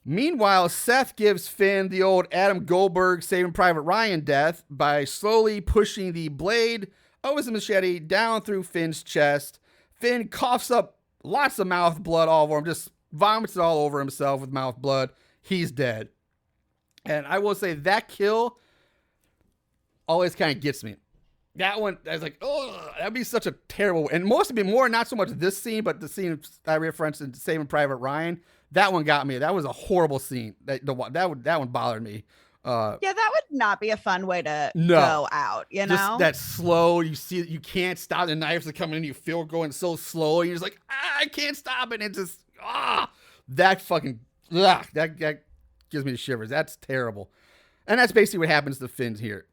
Meanwhile, Seth gives Finn the old Adam Goldberg Saving Private Ryan death by slowly pushing the blade of his machete down through Finn's chest. Finn coughs up lots of mouth blood all over him, just vomits it all over himself with mouth blood. He's dead. And I will say that kill always kind of gets me. That one, I was like, oh, that'd be such a terrible, and most of it more, not so much this scene, but the scene I referenced in Saving Private Ryan. That one got me. That was a horrible scene. That one bothered me. Yeah, that would not be a fun way to go out, Just that slow, you see, you can't stop, the knives are coming in, you feel it going so slow, and you're just like, I can't stop it. And it's just, that gives me the shivers. That's terrible. And that's basically what happens to Finn here.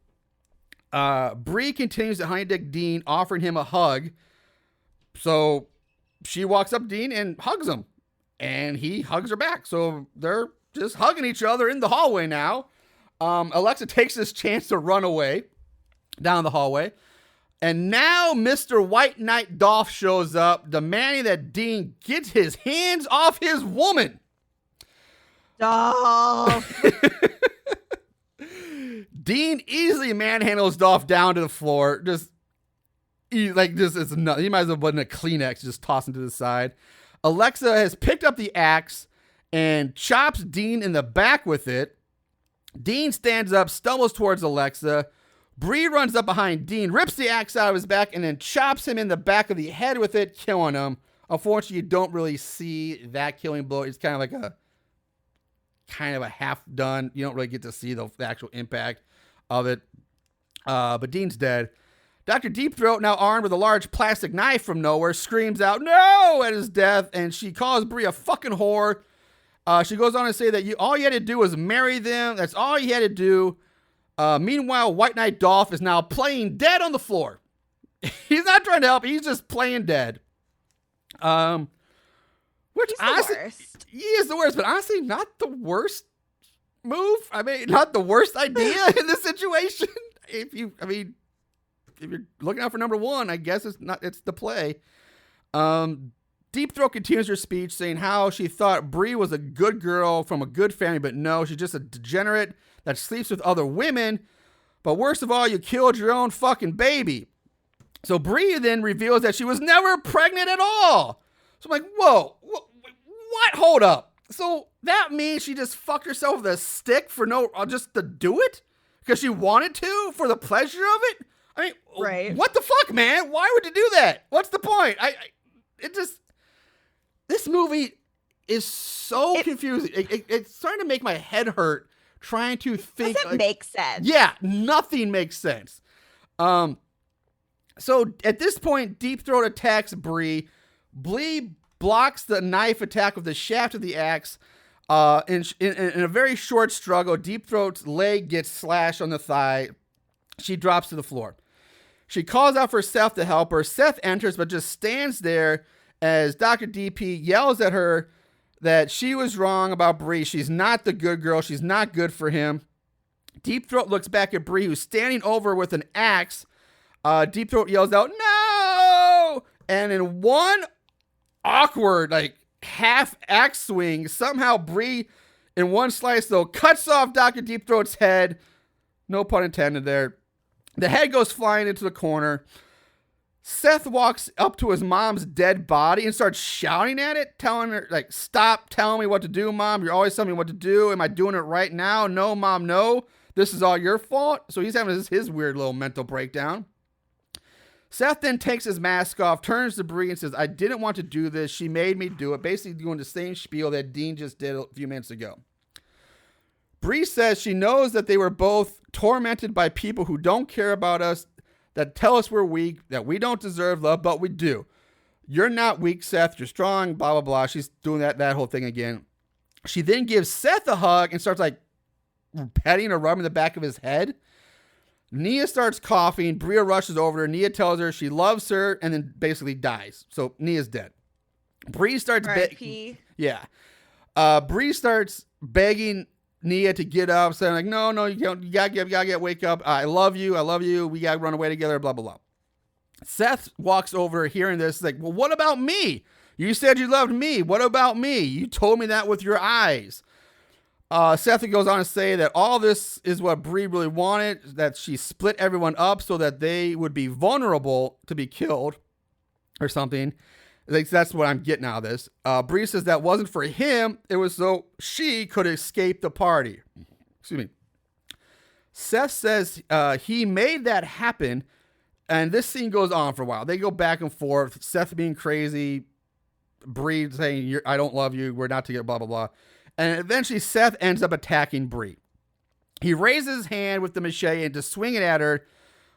Bree continues to honey dick Dean, offering him a hug. So she walks up to Dean and hugs him, and he hugs her back. So they're just hugging each other in the hallway now. Alexa takes this chance to run away down the hallway. And now Mr. White Knight Dolph shows up, demanding that Dean get his hands off his woman. Dolph. Dean easily manhandles Dolph down to the floor. He might as well put in a Kleenex, just toss him to the side. Alexa has picked up the axe and chops Dean in the back with it. Dean stands up, stumbles towards Alexa. Bree runs up behind Dean, rips the axe out of his back, and then chops him in the back of the head with it, killing him. Unfortunately, you don't really see that killing blow. It's kind of a half done. You don't really get to see the actual impact of it. But Dean's dead. Dr. Deep Throat, now armed with a large plastic knife from nowhere, screams out "No!" at his death, and she calls Bree a fucking whore. She goes on to say that all you had to do was marry them. That's all you had to do. Meanwhile, White Knight Dolph is now playing dead on the floor. He's not trying to help. He's just playing dead. Which He's honestly, the worst. he is the worst, but honestly, not the worst move. I mean, not the worst idea in this situation. If you're looking out for number one, I guess it's the play. Deep Throat continues her speech saying how she thought Bree was a good girl from a good family, but no, she's just a degenerate that sleeps with other women. But worst of all, you killed your own fucking baby. So Bree then reveals that she was never pregnant at all. So I'm like, whoa, what? Hold up. So that means she just fucked herself with a stick just to do it? Because she wanted to for the pleasure of it? I mean, right. What the fuck, man? Why would you do that? What's the point? This movie is so confusing. It's starting to make my head hurt trying to think. Doesn't make sense. Yeah, nothing makes sense. So at this point, Deep Throat attacks Bree. Bree blocks the knife attack with the shaft of the axe. In a very short struggle, Deep Throat's leg gets slashed on the thigh. She drops to the floor. She calls out for Seth to help her. Seth enters, but just stands there as Dr. DP yells at her that she was wrong about Bree. She's not the good girl. She's not good for him. Deep Throat looks back at Bree, who's standing over with an axe. Deep Throat yells out, "No!" And in one awkward, half axe swing, somehow Bree, in one slice, though, cuts off Dr. Deep Throat's head. No pun intended there. The head goes flying into the corner. Seth walks up to his mom's dead body and starts shouting at it, telling her, "Stop telling me what to do, Mom. You're always telling me what to do. Am I doing it right now? No, Mom, no. This is all your fault." So he's having his weird little mental breakdown. Seth then takes his mask off, turns to Bree and says, "I didn't want to do this. She made me do it." Basically doing the same spiel that Dean just did a few minutes ago. Bree says she knows that they were both tormented by people who don't care about us, that tell us we're weak, that we don't deserve love, but we do. You're not weak, Seth. You're strong, blah, blah, blah. She's doing that whole thing again. She then gives Seth a hug and starts petting or rubbing the back of his head. Nia starts coughing. Bria rushes over to her. Nia tells her she loves her and then basically dies. So Nia's dead. Bree starts begging. Yeah. Bree starts begging Nia to get up, saying no, you can't, you gotta wake up. I love you. We gotta run away together, blah, blah, blah. Seth walks over hearing this, well, what about me? You said you loved me. What about me? You told me that with your eyes. Seth goes on to say that all this is what Bree really wanted, that she split everyone up so that they would be vulnerable to be killed or something. That's what I'm getting out of this. Bree says that wasn't for him. It was so she could escape the party. Excuse me. Seth says he made that happen. And this scene goes on for a while. They go back and forth. Seth being crazy. Bree saying, I don't love you. We're not together, blah, blah, blah. And eventually Seth ends up attacking Bree. He raises his hand with the machete and to swing it at her.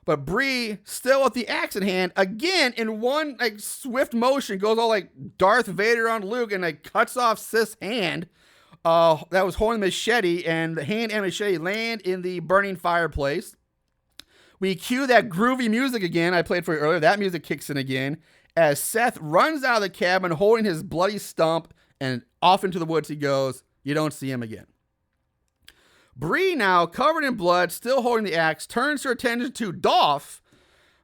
But Bree, still with the axe in hand, again, in one swift motion, goes all Darth Vader on Luke and cuts off Seth's hand that was holding the machete, and the hand and machete land in the burning fireplace. We cue that groovy music again I played for you earlier. That music kicks in again as Seth runs out of the cabin holding his bloody stump, and off into the woods he goes. You don't see him again. Bree, now covered in blood, still holding the axe, turns her attention to Dolph,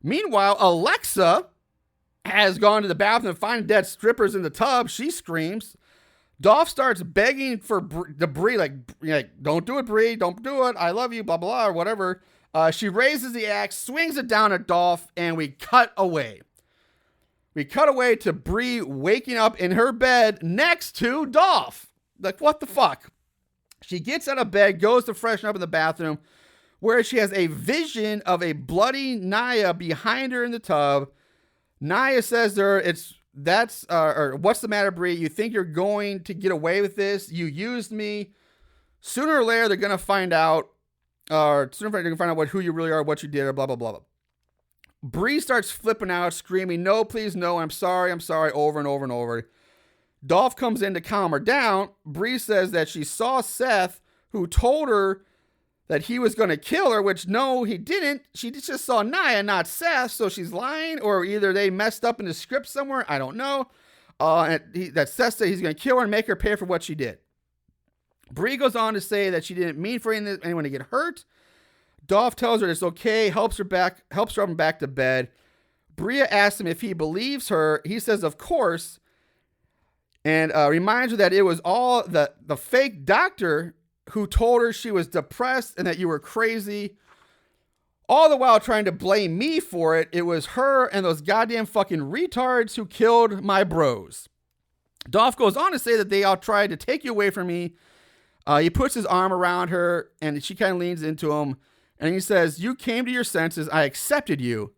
Meanwhile, Alexa has gone to the bathroom and finds dead strippers in the tub. She screams. Dolph starts begging for Bree, like, don't do it, Bree. Don't do it. I love you, blah, blah, or whatever. She raises the axe, swings it down at Dolph, and we cut away. We cut away to Bree waking up in her bed next to Dolph. Like, what the fuck? She gets out of bed, goes to freshen up in the bathroom, where she has a vision of a bloody Naya behind her in the tub. Naya says to her, what's the matter, Bree? You think you're going to get away with this? You used me. Sooner or later, they're going to find out, who you really are, what you did, or blah, blah, blah, blah. Bree starts flipping out, screaming, no, please, no, I'm sorry, over and over and over. Dolph comes in to calm her down. Bree says that she saw Seth, who told her that he was going to kill her, which no, he didn't. She just saw Naya, not Seth, so she's lying, or either they messed up in the script somewhere, I don't know. That Seth said he's going to kill her and make her pay for what she did. Bree goes on to say that she didn't mean for anyone to get hurt. Dolph tells her it's okay, helps her up and back to bed. Bria asks him if he believes her. He says, of course, and reminds her that it was all the fake doctor who told her she was depressed and that you were crazy. All the while trying to blame me for it. It was her and those goddamn fucking retards who killed my bros. Dolph goes on to say that they all tried to take you away from me. He puts his arm around her and she kind of leans into him. And he says, you came to your senses. I accepted you.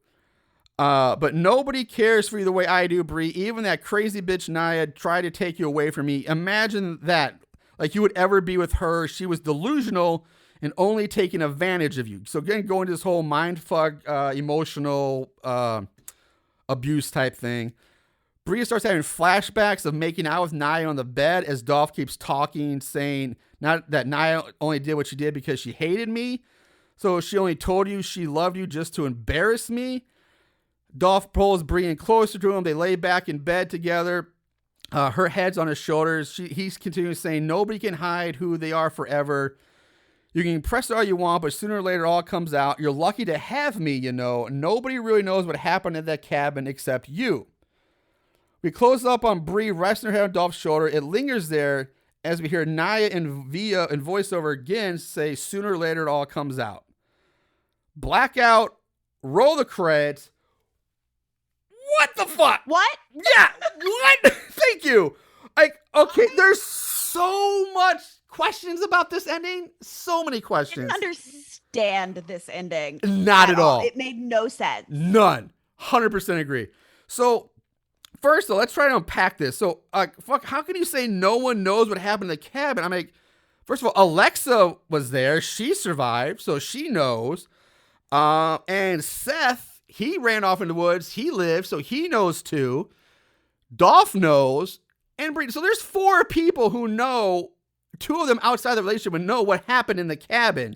But nobody cares for you the way I do, Bree. Even that crazy bitch Naya tried to take you away from me. Imagine that. Like you would ever be with her. She was delusional and only taking advantage of you. So again, going to this whole mindfuck, emotional abuse type thing. Bree starts having flashbacks of making out with Naya on the bed as Dolph keeps talking, saying not that Naya only did what she did because she hated me. So she only told you she loved you just to embarrass me. Dolph pulls Bree in closer to him. They lay back in bed together. Her head's on his shoulders. He's continuing saying, nobody can hide who they are forever. You can press it all you want, but sooner or later, it all comes out. You're lucky to have me, you know. Nobody really knows what happened at that cabin except you. We close up on Bree resting her head on Dolph's shoulder. It lingers there as we hear Naya and Via in voiceover again say, sooner or later, it all comes out. Blackout, roll the credits. What the fuck? What? Yeah, what? Thank you. Like, okay, there's so much questions about this ending. So many questions. I didn't understand this ending. Not at all. It made no sense. None. 100% agree. So, first though, let's try to unpack this. So, how can you say no one knows what happened in the cabin? I'm like, first of all, Alexa was there. She survived, so she knows. And Seth, he ran off in the woods. He lived, so he knows too. Dolph knows. And Bree. So there's 4 people who know. 2 of them outside the relationship would know what happened in the cabin.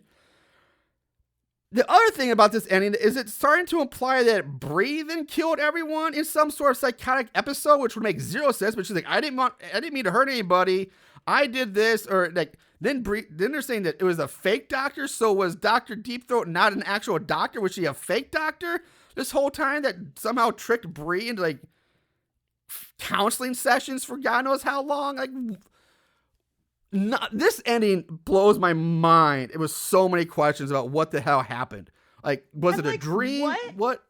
The other thing about this ending is it's starting to imply that Bree then killed everyone in some sort of psychotic episode, which would make 0 sense. But she's like, I didn't mean to hurt anybody. I did this, or like. Then they're saying that it was a fake doctor. So was Dr. Deep Throat not an actual doctor? Was she a fake doctor this whole time that somehow tricked Bree into like counseling sessions for God knows how long? Like, this ending blows my mind. It was so many questions about what the hell happened. Like, was it a dream? What?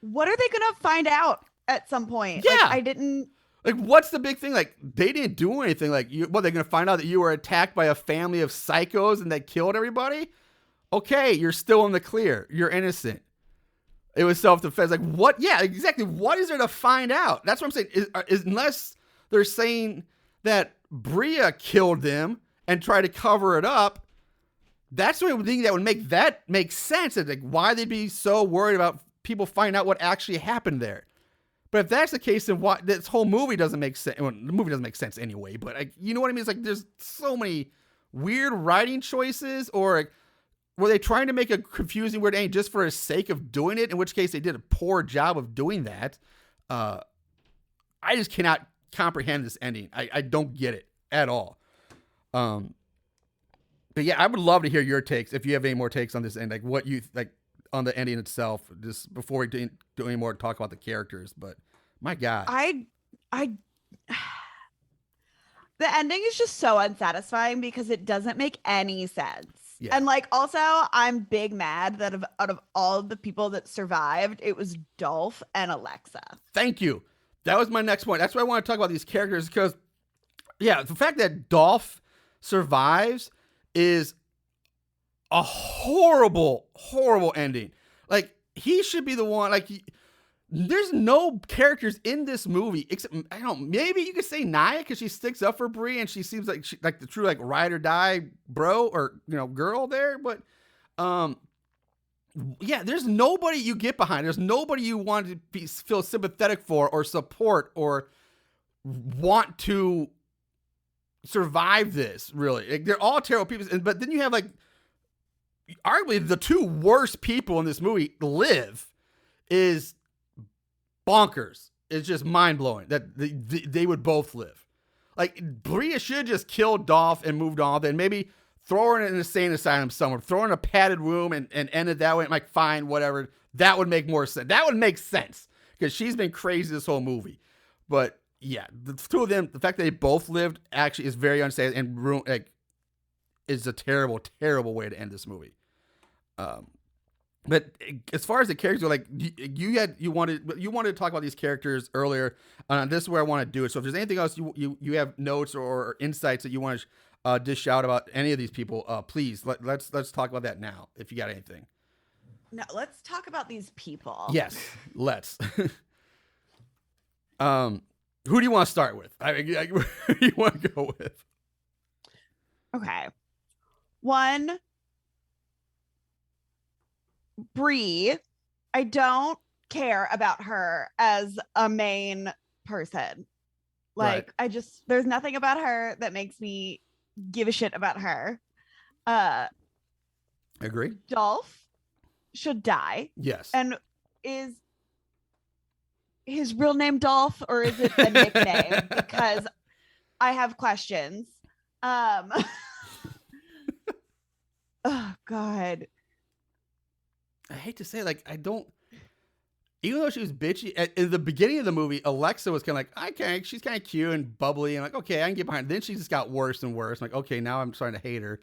What are they gonna find out at some point? Yeah, like, I didn't. Like, what's the big thing? Like, they didn't do anything. Like, they're going to find out that you were attacked by a family of psychos and that killed everybody? Okay, you're still in the clear. You're innocent. It was self-defense. Like, what? Yeah, exactly. What is there to find out? That's what I'm saying. Unless they're saying that Bria killed them and tried to cover it up, that's the only thing that would make sense. Like, why they'd be so worried about people finding out what actually happened there. But if that's the case, then why this whole movie doesn't make sense? Well, the movie doesn't make sense anyway. But you know what I mean? It's like there's so many weird writing choices, or were they trying to make a confusing weird ending just for the sake of doing it? In which case, they did a poor job of doing that. I just cannot comprehend this ending. I don't get it at all. But yeah, I would love to hear your takes if you have any more takes on this end. Like what you like. on the ending itself, just before we do any more talk about the characters. But my God, I the ending is just so unsatisfying because it doesn't make any sense. Yeah. And like, also, I'm big mad that out of all of the people that survived, it was Dolph and Alexa. Thank you. That was my next point. That's why I want to talk about these characters because, yeah, the fact that Dolph survives is a horrible, horrible ending. Like, he should be the one. Like, there's no characters in this movie except, I don't know, maybe you could say Nia because she sticks up for Brie and she seems like the true like ride or die bro or girl there. But yeah, there's nobody you get behind. There's nobody you want to feel sympathetic for or support or want to survive this. Really, like, they're all terrible people. But then you have like arguably the two worst people in this movie live is bonkers. It's just mind-blowing that they would both live. Like, Bria should just kill Dolph and moved on, then maybe throw her in an insane asylum somewhere, throw her in a padded room and end it that way. I'm like, fine, whatever. That would make more sense. That would make sense because she's been crazy this whole movie. But yeah, the two of them, the fact that they both lived actually is very unsafe and is a terrible, terrible way to end this movie. But as far as the characters go, like you wanted to talk about these characters earlier. This is where I want to do it. So if there's anything else you have notes or insights that you want to dish out about any of these people, please let's talk about that now. If you got anything. No, let's talk about these people. Yes, let's. Who do you want to start with? Who do you want to go with? Okay. One, Brie, I don't care about her as a main person. Like, Right. There's nothing about her that makes me give a shit about her. Agree. Dolph should die. Yes. And is his real name Dolph or is it a nickname? Because I have questions. Oh God. I hate to say, like, even though she was bitchy at the beginning of the movie, Alexa was kind of like, okay, she's kind of cute and bubbly and like, okay, I can get behind. Then she just got worse and worse. I'm like, okay, now I'm starting to hate her.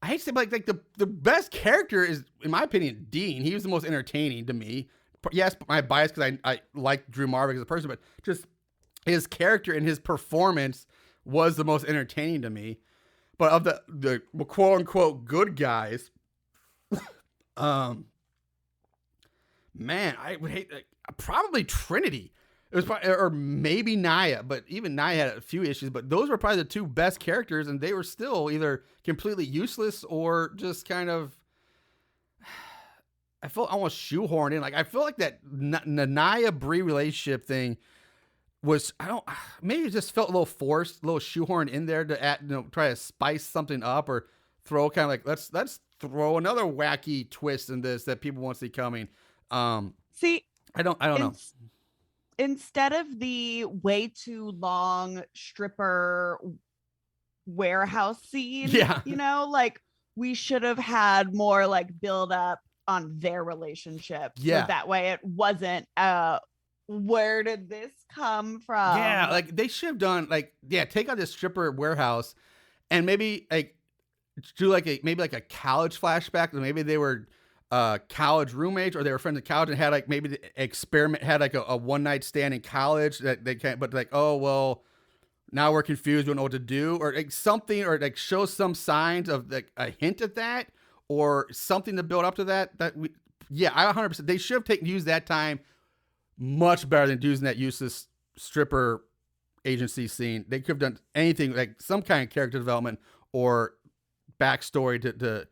I hate to say, but like the best character is, in my opinion, Dean. He was the most entertaining to me. Yes, my bias because I like Drew Marvick as a person, but just his character and his performance was the most entertaining to me. But of the quote unquote good guys, man, I would hate probably Trinity. It was probably, or maybe Nia, but even Nia had a few issues. But those were probably the two best characters, and they were still either completely useless or just kind of. I felt almost shoehorned in. Like I feel like that Nia Brie relationship thing was maybe it just felt a little forced, a little shoehorned in there to try to spice something up or throw kind of like let's throw another wacky twist in this that people won't see coming. See, I don't know. Instead of the way too long stripper warehouse scene, yeah, like we should have had more like build up on their relationship. Yeah. So that way it wasn't, where did this come from? Yeah, like they should have done take out this stripper warehouse and maybe like do like a college flashback. Maybe they were college roommates or they were friends in college and had like maybe the experiment had like a one night stand in college that they can't, but like, oh, well, now we're confused. We don't know what to do or like something or like show some signs of like a hint at that or something to build up to that. I 100%. They should have used that time much better than using that useless stripper agency scene. They could have done anything like some kind of character development or backstory to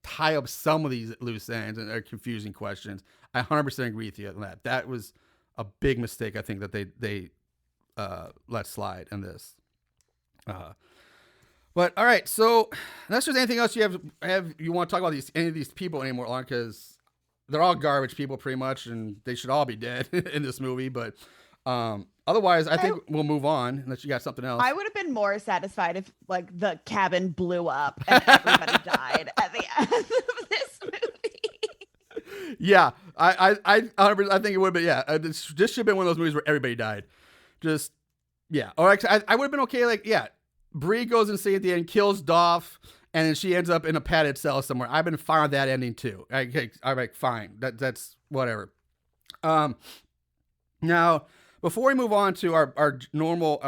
tie up some of these loose ends and confusing questions. I 100% agree with you on that. That was a big mistake. I think that they let slide in this. But all right, so unless there's anything else you want to talk about any of these people anymore, Lauren, because they're all garbage people pretty much, and they should all be dead in this movie. But otherwise, I think we'll move on unless you got something else. I would have been more satisfied if like the cabin blew up and everybody died at the end of this movie. Yeah, I think it would, but yeah, this should have been one of those movies where everybody died. Just yeah, or actually, I would have been okay. Like yeah, Bree goes insane at the end, kills Dolph, and then she ends up in a padded cell somewhere. I've been fine with that ending too. I'm like fine, that's whatever. Now before we move on to our normal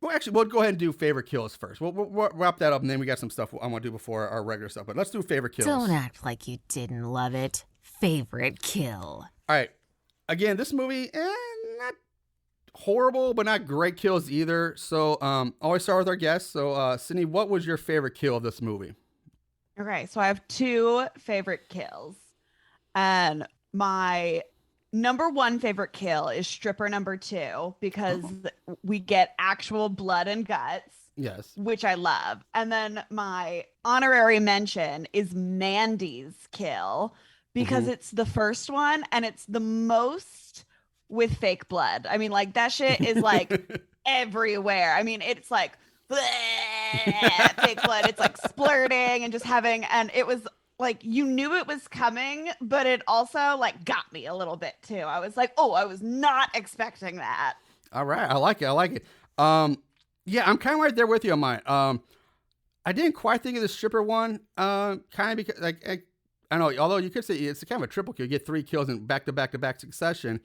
well, actually, we'll go ahead and do favorite kills first. We'll wrap that up, and then we got some stuff I want to do before our regular stuff. But let's do favorite kills. Don't act like you didn't love it. Favorite kill. All right. Again, this movie, not horrible, but not great kills either. So, always start with our guests. So, Sydney, what was your favorite kill of this movie? Okay, so I have two favorite kills. And my number one favorite kill is stripper number 2 because we get actual blood and guts. Yes. Which I love. And then my honorary mention is Mandy's kill because it's the first one and it's the most with fake blood. I mean, like that shit is like everywhere. I mean, it's like fake blood. It's like splurting and just having, and it was like you knew it was coming, but it also like got me a little bit too. I was like, oh, I was not expecting that. All right, I like it. Yeah, I'm kind of right there with you on mine. I didn't quite think of the stripper one, kind of because like I don't know. Although you could say it's kind of a triple kill, you get 3 kills in back to back succession,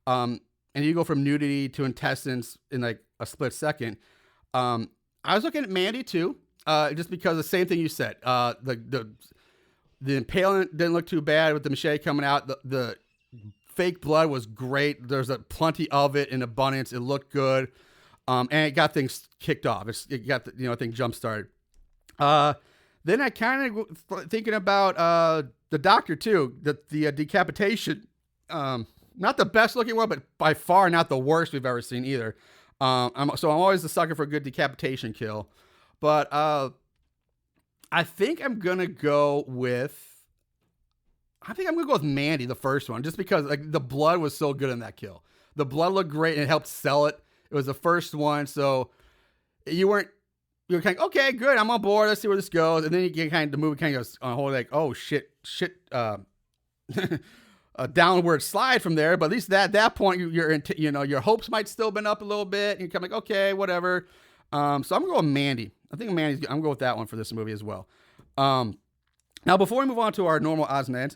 and you go from nudity to intestines in like a split second. I was looking at Mandy too, just because the same thing you said. The impalement didn't look too bad with the machete coming out. The fake blood was great. There's plenty of it in abundance. It looked good. And it got things kicked off. It got, I think jump started. Then I kind of thinking about the doctor too, the decapitation. Not the best looking one, but by far not the worst we've ever seen either. I'm always a sucker for a good decapitation kill. But I think I'm gonna go with Mandy, the first one, just because like the blood was so good in that kill. The blood looked great and it helped sell it. It was the first one, so you were kind of okay, good, I'm on board. Let's see where this goes, and then you get the movie kind of goes on a whole like, oh shit, a downward slide from there. But at least at that point, your hopes might still been up a little bit. And you're kind of like, okay, whatever. So I'm gonna go with Mandy. I think I'm gonna go with that one for this movie as well. Now before we move on to our normal Osmonds,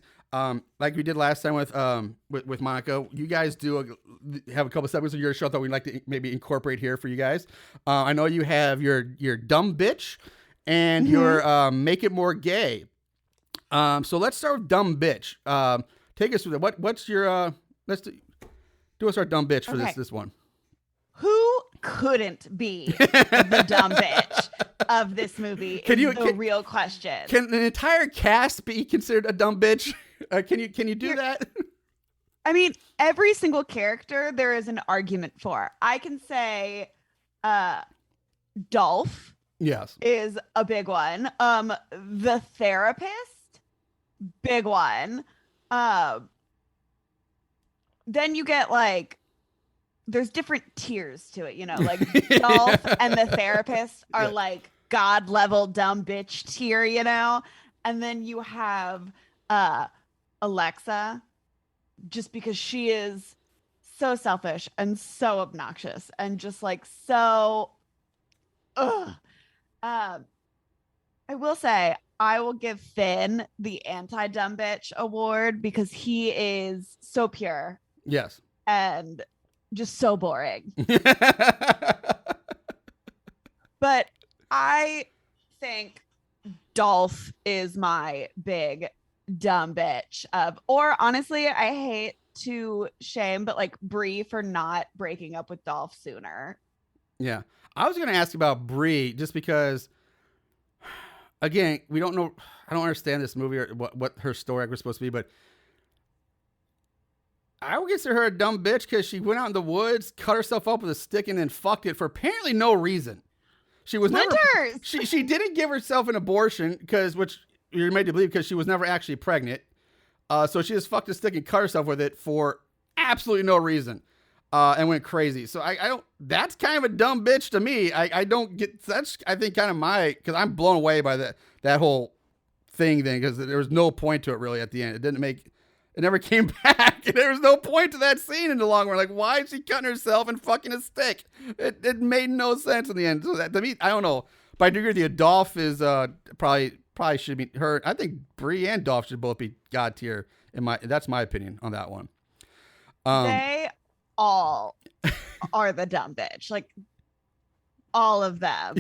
like we did last time with Monica, you guys have a couple segments of your show that we'd like to maybe incorporate here for you guys. I know you have your dumb bitch and your make it more gay. So let's start with dumb bitch. Take us through that. What's your let's do us our dumb bitch for this one. Who couldn't be the dumb bitch of this movie? The real question. Can an entire cast be considered a dumb bitch? Can you do that? I mean, every single character there is an argument for. I can say Dolph is a big one. The therapist, big one. Then you get like there's different tiers to it, like Dolph and the therapist are like God level dumb bitch tier, and then you have Alexa, just because she is so selfish and so obnoxious and just like so I will say I will give Finn the anti-dumb bitch award because he is so pure. Yes. And just so boring. But I think Dolph is my big dumb bitch or honestly, I hate to shame, but like Bree for not breaking up with Dolph sooner. Yeah. I was going to ask about Bree just because, again, we don't know. I don't understand this movie or what her story was supposed to be, but I would consider her a dumb bitch because she went out in the woods, cut herself up with a stick, and then fucked it for apparently no reason. She was never. She didn't give herself an abortion which you're made to believe because she was never actually pregnant. So she just fucked a stick and cut herself with it for absolutely no reason, and went crazy. So I don't. That's kind of a dumb bitch to me. I don't get. That's I think kind of because I'm blown away by that whole thing then, because there was no point to it really at the end. It never came back. There was no point to that scene in the long run. Like, why is she cutting herself and fucking a stick? It made no sense in the end. So that, to me, I don't know. But I do agree with you. Dolph is probably should be her. I think Brie and Dolph should both be God tier. That's my opinion on that one. They all are the dumb bitch. Like, all of them.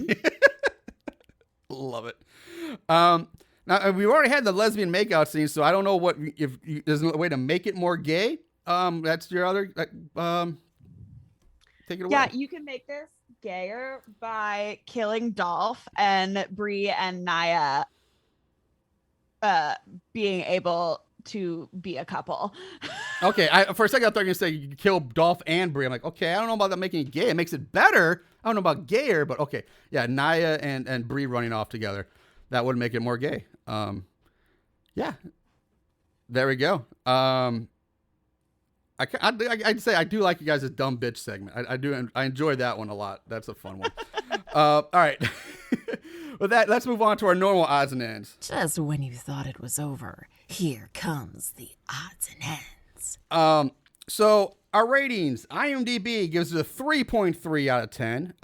Love it. Now we've already had the lesbian makeout scene, so I don't know if there's a way to make it more gay. That's your other. Take it away. Yeah, you can make this gayer by killing Dolph and Brie and Naya being able to be a couple. Okay, for a second I thought you were gonna say you kill Dolph and Brie. I'm like, okay, I don't know about that making it gay. It makes it better. I don't know about gayer, but okay, yeah, Naya and Brie running off together, that would make it more gay. Yeah, there we go. I'd say I do like you guys' dumb bitch segment. I enjoy that one a lot. That's a fun one. All right. With that, let's move on to our normal odds and ends. Just when you thought it was over, here comes the odds and ends. So our ratings, IMDb gives it a 3.3 out of 10.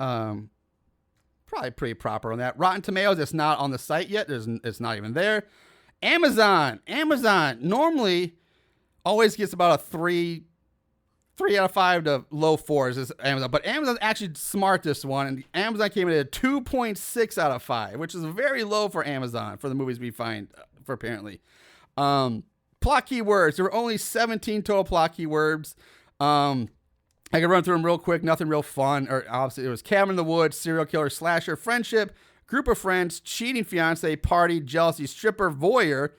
Probably pretty proper on that. Rotten Tomatoes, it's not on the site yet. It's not even there. Amazon normally always gets about a 3 out of 5 to low 4s is Amazon. But Amazon's actually smart this one. And Amazon came in at a 2.6 out of 5, which is very low for Amazon for the movies we find, for apparently. Plot keywords. There were only 17 total plot keywords. I can run through them real quick. Nothing real fun. Or obviously, it was cabin in the woods, serial killer, slasher, friendship, group of friends, cheating fiance, party, jealousy, stripper, voyeur.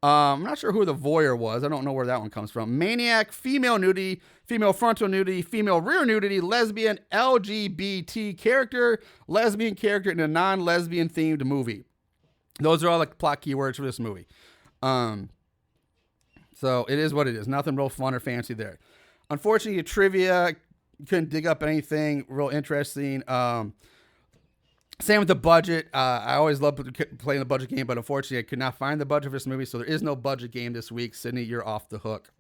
I'm not sure who the voyeur was. I don't know where that one comes from. Maniac, female nudity, female frontal nudity, female rear nudity, lesbian, LGBT character, lesbian character in a non-lesbian themed movie. Those are all the plot keywords for this movie. So it is what it is. Nothing real fun or fancy there. Unfortunately, trivia, couldn't dig up anything real interesting. Same with the budget. I always love playing the budget game, but unfortunately, I could not find the budget for this movie, so there is no budget game this week. Sydney, you're off the hook.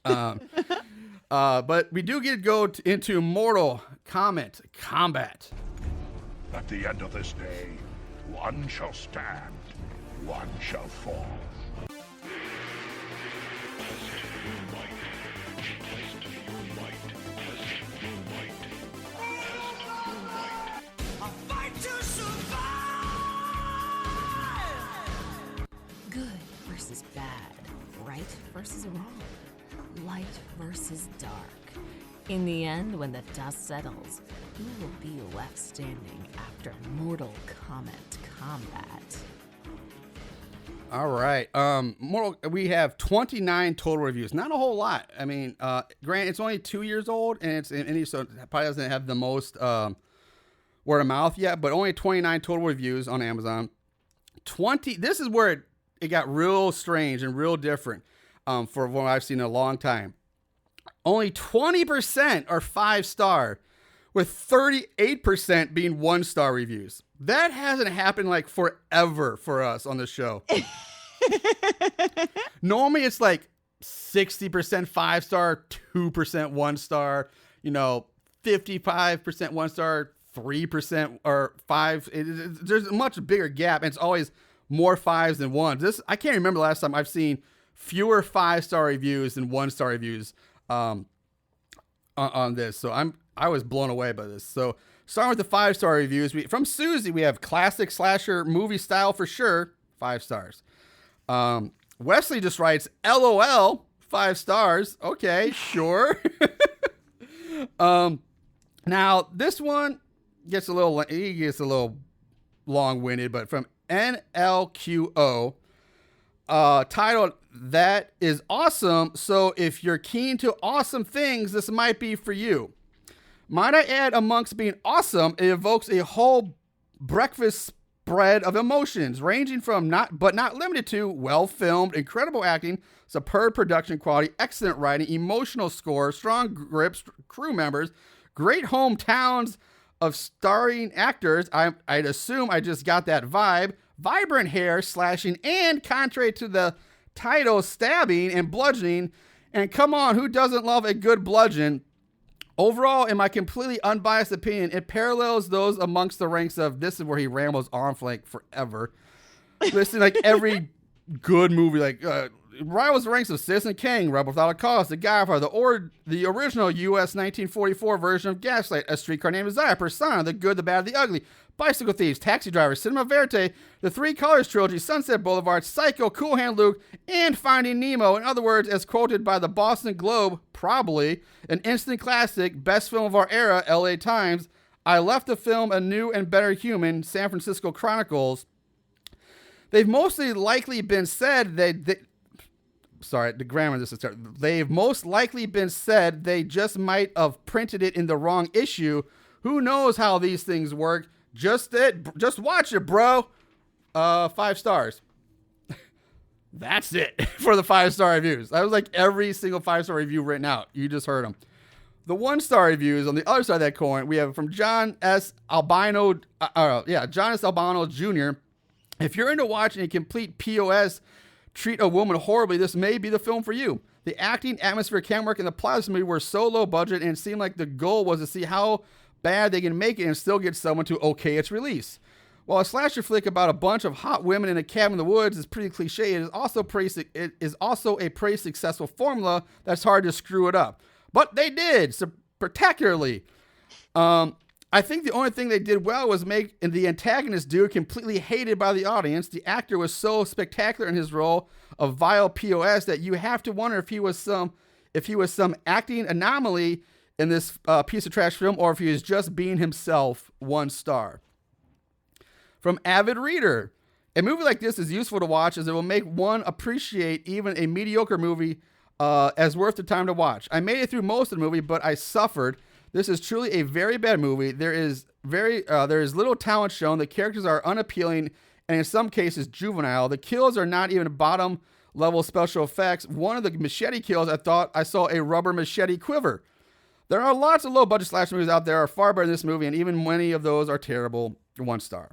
But we do get to go into Mortal Kombat Combat. At the end of this day, one shall stand, one shall fall. Good versus bad. Right versus wrong. Light versus dark. In the end, when the dust settles, who will be left standing after Mortal Kombat Combat? All right. We have 29 total reviews. Not a whole lot. I mean, Grant, it's only 2 years old, and so it probably doesn't have the most word of mouth yet, but only 29 total reviews on Amazon. This is where it got real strange and real different for what I've seen in a long time. Only 20% are 5-star, with 38% being 1-star reviews. That hasn't happened like forever for us on the show. Normally it's like 60% 5-star, 2% 1-star, 55% 1-star, 3% or 5. There's a much bigger gap, and it's always more 5s than 1s. I can't remember the last time I've seen fewer 5-star reviews than 1-star reviews on this. So I was blown away by this. So starting with the 5-star reviews, from Susie, we have classic slasher movie style for sure, 5 stars. Wesley just writes, LOL, 5 stars. Okay, sure. Now this one gets a little long-winded, but from NLQO, titled That Is Awesome. So if you're keen to awesome things, this might be for you. Might I add, amongst being awesome, it evokes a whole breakfast spread of emotions, ranging from not limited to well-filmed, incredible acting, superb production quality, excellent writing, emotional score, strong grips, crew members, great hometowns of starring actors. I'd assume I just got that vibe. vibrant hair, slashing, and contrary to the title, stabbing and bludgeoning. And come on, who doesn't love a good bludgeon? Overall, in my completely unbiased opinion, it parallels those amongst the ranks of, this is where he rambles on for like forever. Listen, like every good movie, like rivals the ranks of Citizen Kane, Rebel Without a Cause, The Godfather, the original U.S. 1944 version of Gaslight, A Streetcar Named Desire, Persona, The Good, the Bad, the Ugly, Bicycle Thieves, Taxi Driver, Cinema Verite, The Three Colors Trilogy, Sunset Boulevard, Psycho, Cool Hand Luke, and Finding Nemo. In other words, as quoted by the Boston Globe, probably an instant classic, best film of our era, LA Times, I left the film a new and better human, San Francisco Chronicles. They've mostly likely been said sorry, the grammar this is terrible. They've most likely been said they just might have printed it in the wrong issue. Who knows how these things work? Just watch it, bro. 5 stars. That's it for the 5-star reviews. That was like every single 5-star review written out. You just heard them. The 1-star reviews on the other side of that coin, we have from John S. Albano. John S. Albano Jr. If you're into watching a complete POS treat a woman horribly, this may be the film for you. The acting, atmosphere, camera work, and the plot of this movie were so low budget, and it seemed like the goal was to see how bad they can make it and still get someone to okay its release. While a slasher flick about a bunch of hot women in a cabin in the woods is pretty cliche, it is also a pretty successful formula that's hard to screw it up. But they did, spectacularly. I think the only thing they did well was make the antagonist dude completely hated by the audience. The actor was so spectacular in his role of vile POS that you have to wonder if he was some acting anomaly in this piece of trash film, or if he was just being himself. 1 star. From Avid Reader, a movie like this is useful to watch as it will make one appreciate even a mediocre movie as worth the time to watch. I made it through most of the movie, but I suffered. This is truly a very bad movie. There is little talent shown. The characters are unappealing and in some cases juvenile. The kills are not even bottom level special effects. One of the machete kills, I thought I saw a rubber machete quiver. There are lots of low budget slasher movies out there are far better than this movie, and even many of those are terrible. 1 star.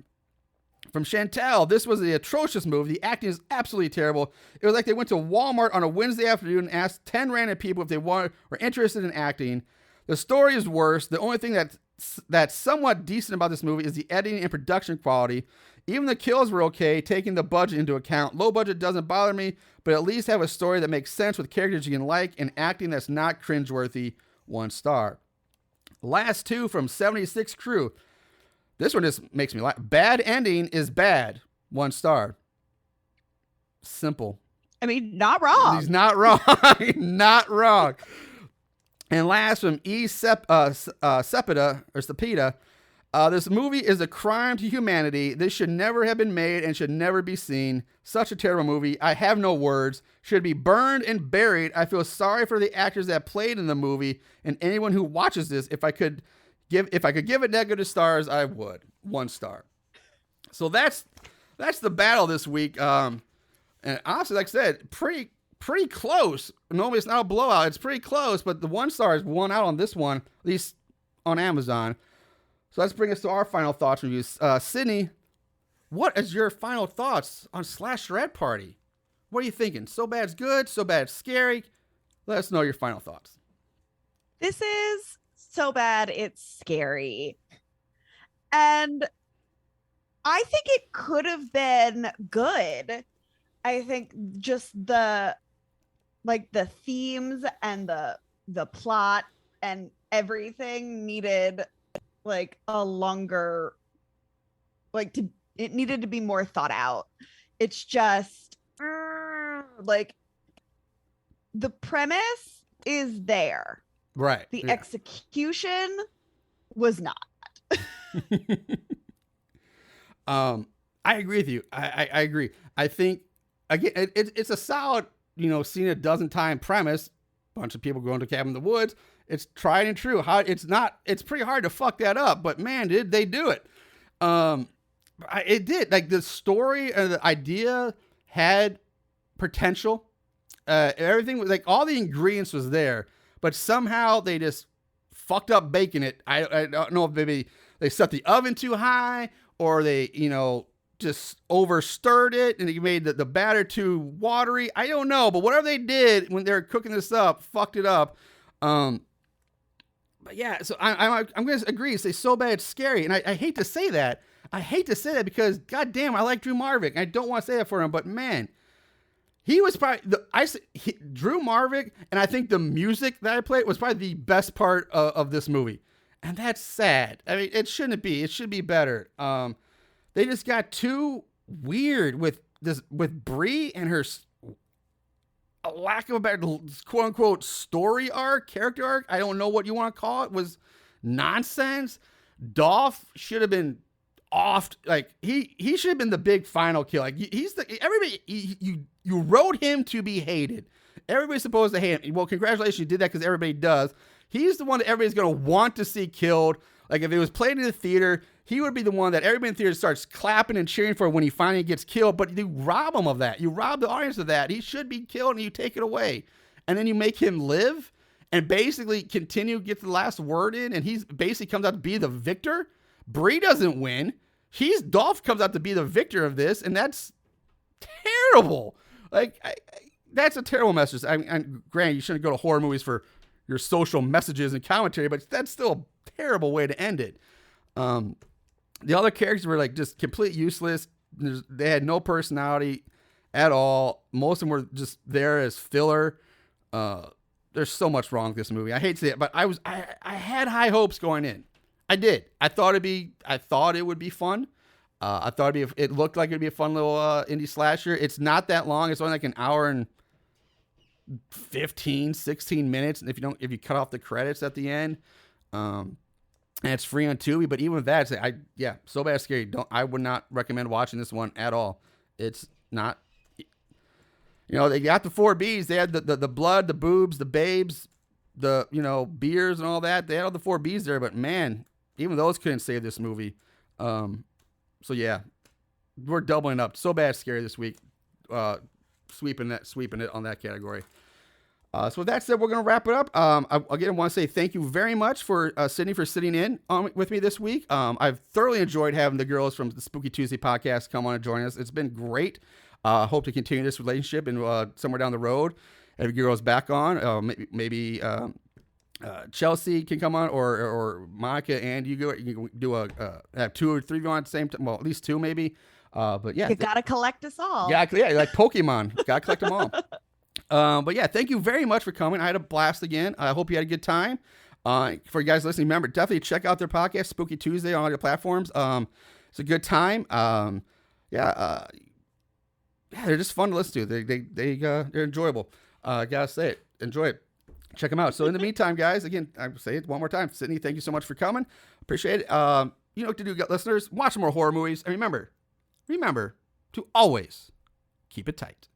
From Chantel, this was an atrocious movie. The acting is absolutely terrible. It was like they went to Walmart on a Wednesday afternoon and asked 10 random people if they were interested in acting. The story is worse. The only thing that's somewhat decent about this movie is the editing and production quality. Even the kills were okay, taking the budget into account. Low budget doesn't bother me, but at least have a story that makes sense with characters you can like and acting that's not cringeworthy. 1 star. Last 2 from 76 Crew. This one just makes me laugh. Bad ending is bad. 1 star. Simple. I mean, not wrong. He's not wrong. Not wrong. And last from Sepida, this movie is a crime to humanity. This should never have been made and should never be seen. Such a terrible movie. I have no words. Should be burned and buried. I feel sorry for the actors that played in the movie and anyone who watches this. If I could give it negative stars, I would. 1 star. So that's the battle this week. And honestly, like I said, pretty close. Normally it's not a blowout. It's pretty close, but the 1 star is won out on this one, at least on Amazon. So let's bring us to our final thoughts reviews. Sydney, what is your final thoughts on Slashlorette Party? What are you thinking? So bad's good? So bad's scary? Let us know your final thoughts. This is so bad it's scary. And I think it could have been good. I think just the themes and the plot and everything needed like a longer, it needed to be more thought out. It's just like the premise is there. Right. The execution was not. I agree with you. I agree. I think again, it's a solid, seen a dozen time premise. Bunch of people going to cabin in the woods. It's tried and true. It's pretty hard to fuck that up, but man, did they do it. It did. Like the story and the idea had potential. Everything was like all the ingredients was there, but somehow they just fucked up baking it. I don't know if maybe they set the oven too high or they, just overstirred it and he made the batter too watery. I don't know, but whatever they did when they're cooking this up, fucked it up. But yeah, so I'm going to agree. Say so bad it's scary, and I hate to say that. I hate to say that because goddamn, I like Drew Marvick. I don't want to say that for him, but man, he was probably Drew Marvick, and I think the music that I played was probably the best part of this movie, and that's sad. I mean, it shouldn't be. It should be better. They just got too weird with Brie and her a lack of a better quote unquote story arc, character arc. I don't know what you want to call it. Was nonsense. Dolph should have been off. Like he should have been the big final kill. Like you wrote him to be hated. Everybody's supposed to hate him. Well, congratulations, you did that because everybody does. He's the one that everybody's gonna want to see killed. Like if it was played in the theater, he would be the one that everybody in the theater starts clapping and cheering for when he finally gets killed. But you rob him of that. You rob the audience of that. He should be killed and you take it away. And then you make him live and basically continue to get the last word in. And he's basically comes out to be the victor. Brie doesn't win. Dolph comes out to be the victor of this. And that's terrible. Like, that's a terrible message. Granted, you shouldn't go to horror movies for your social messages and commentary, but that's still a terrible way to end it. The other characters were like just completely useless. They had no personality at all. Most of them were just there as filler. There's so much wrong with this movie. I hate to say it, but I had high hopes going in. I did. I thought it would be fun. I thought it looked like it'd be a fun little indie slasher. It's not that long. It's only like an hour and 15, 16 minutes. And if you cut off the credits at the end, and it's free on Tubi, but even with that, so bad scary. I would not recommend watching this one at all. It's not, they got the 4 Bs. They had the blood, the boobs, the babes, the, beers and all that. They had all the 4 Bs there, but man, even those couldn't save this movie. So yeah, we're doubling up. So bad scary this week. Sweeping it on that category. So with that said, we're going to wrap it up. Again, I want to say thank you very much for Sydney for sitting in with me this week. I've thoroughly enjoyed having the girls from the Spooky Tuesday podcast come on and join us. It's been great. Hope to continue this relationship and somewhere down the road, have you girls back on. Maybe Chelsea can come on, or Monica and you can do have 2 or 3 of you on at the same time. Well, at least 2 maybe. But yeah, you gotta collect us all. Yeah, like Pokemon. Gotta collect them all. But yeah, thank you very much for coming. I had a blast again. I hope you had a good time. For you guys listening, remember, definitely check out their podcast, Spooky Tuesday, on all your platforms. It's a good time. They're just fun to listen to. They're enjoyable. Gotta say it. Enjoy it. Check them out. So in the meantime, guys, again, I say it one more time. Sydney, thank you so much for coming. Appreciate it. You know what to do, listeners. Watch some more horror movies. And remember to always keep it tight.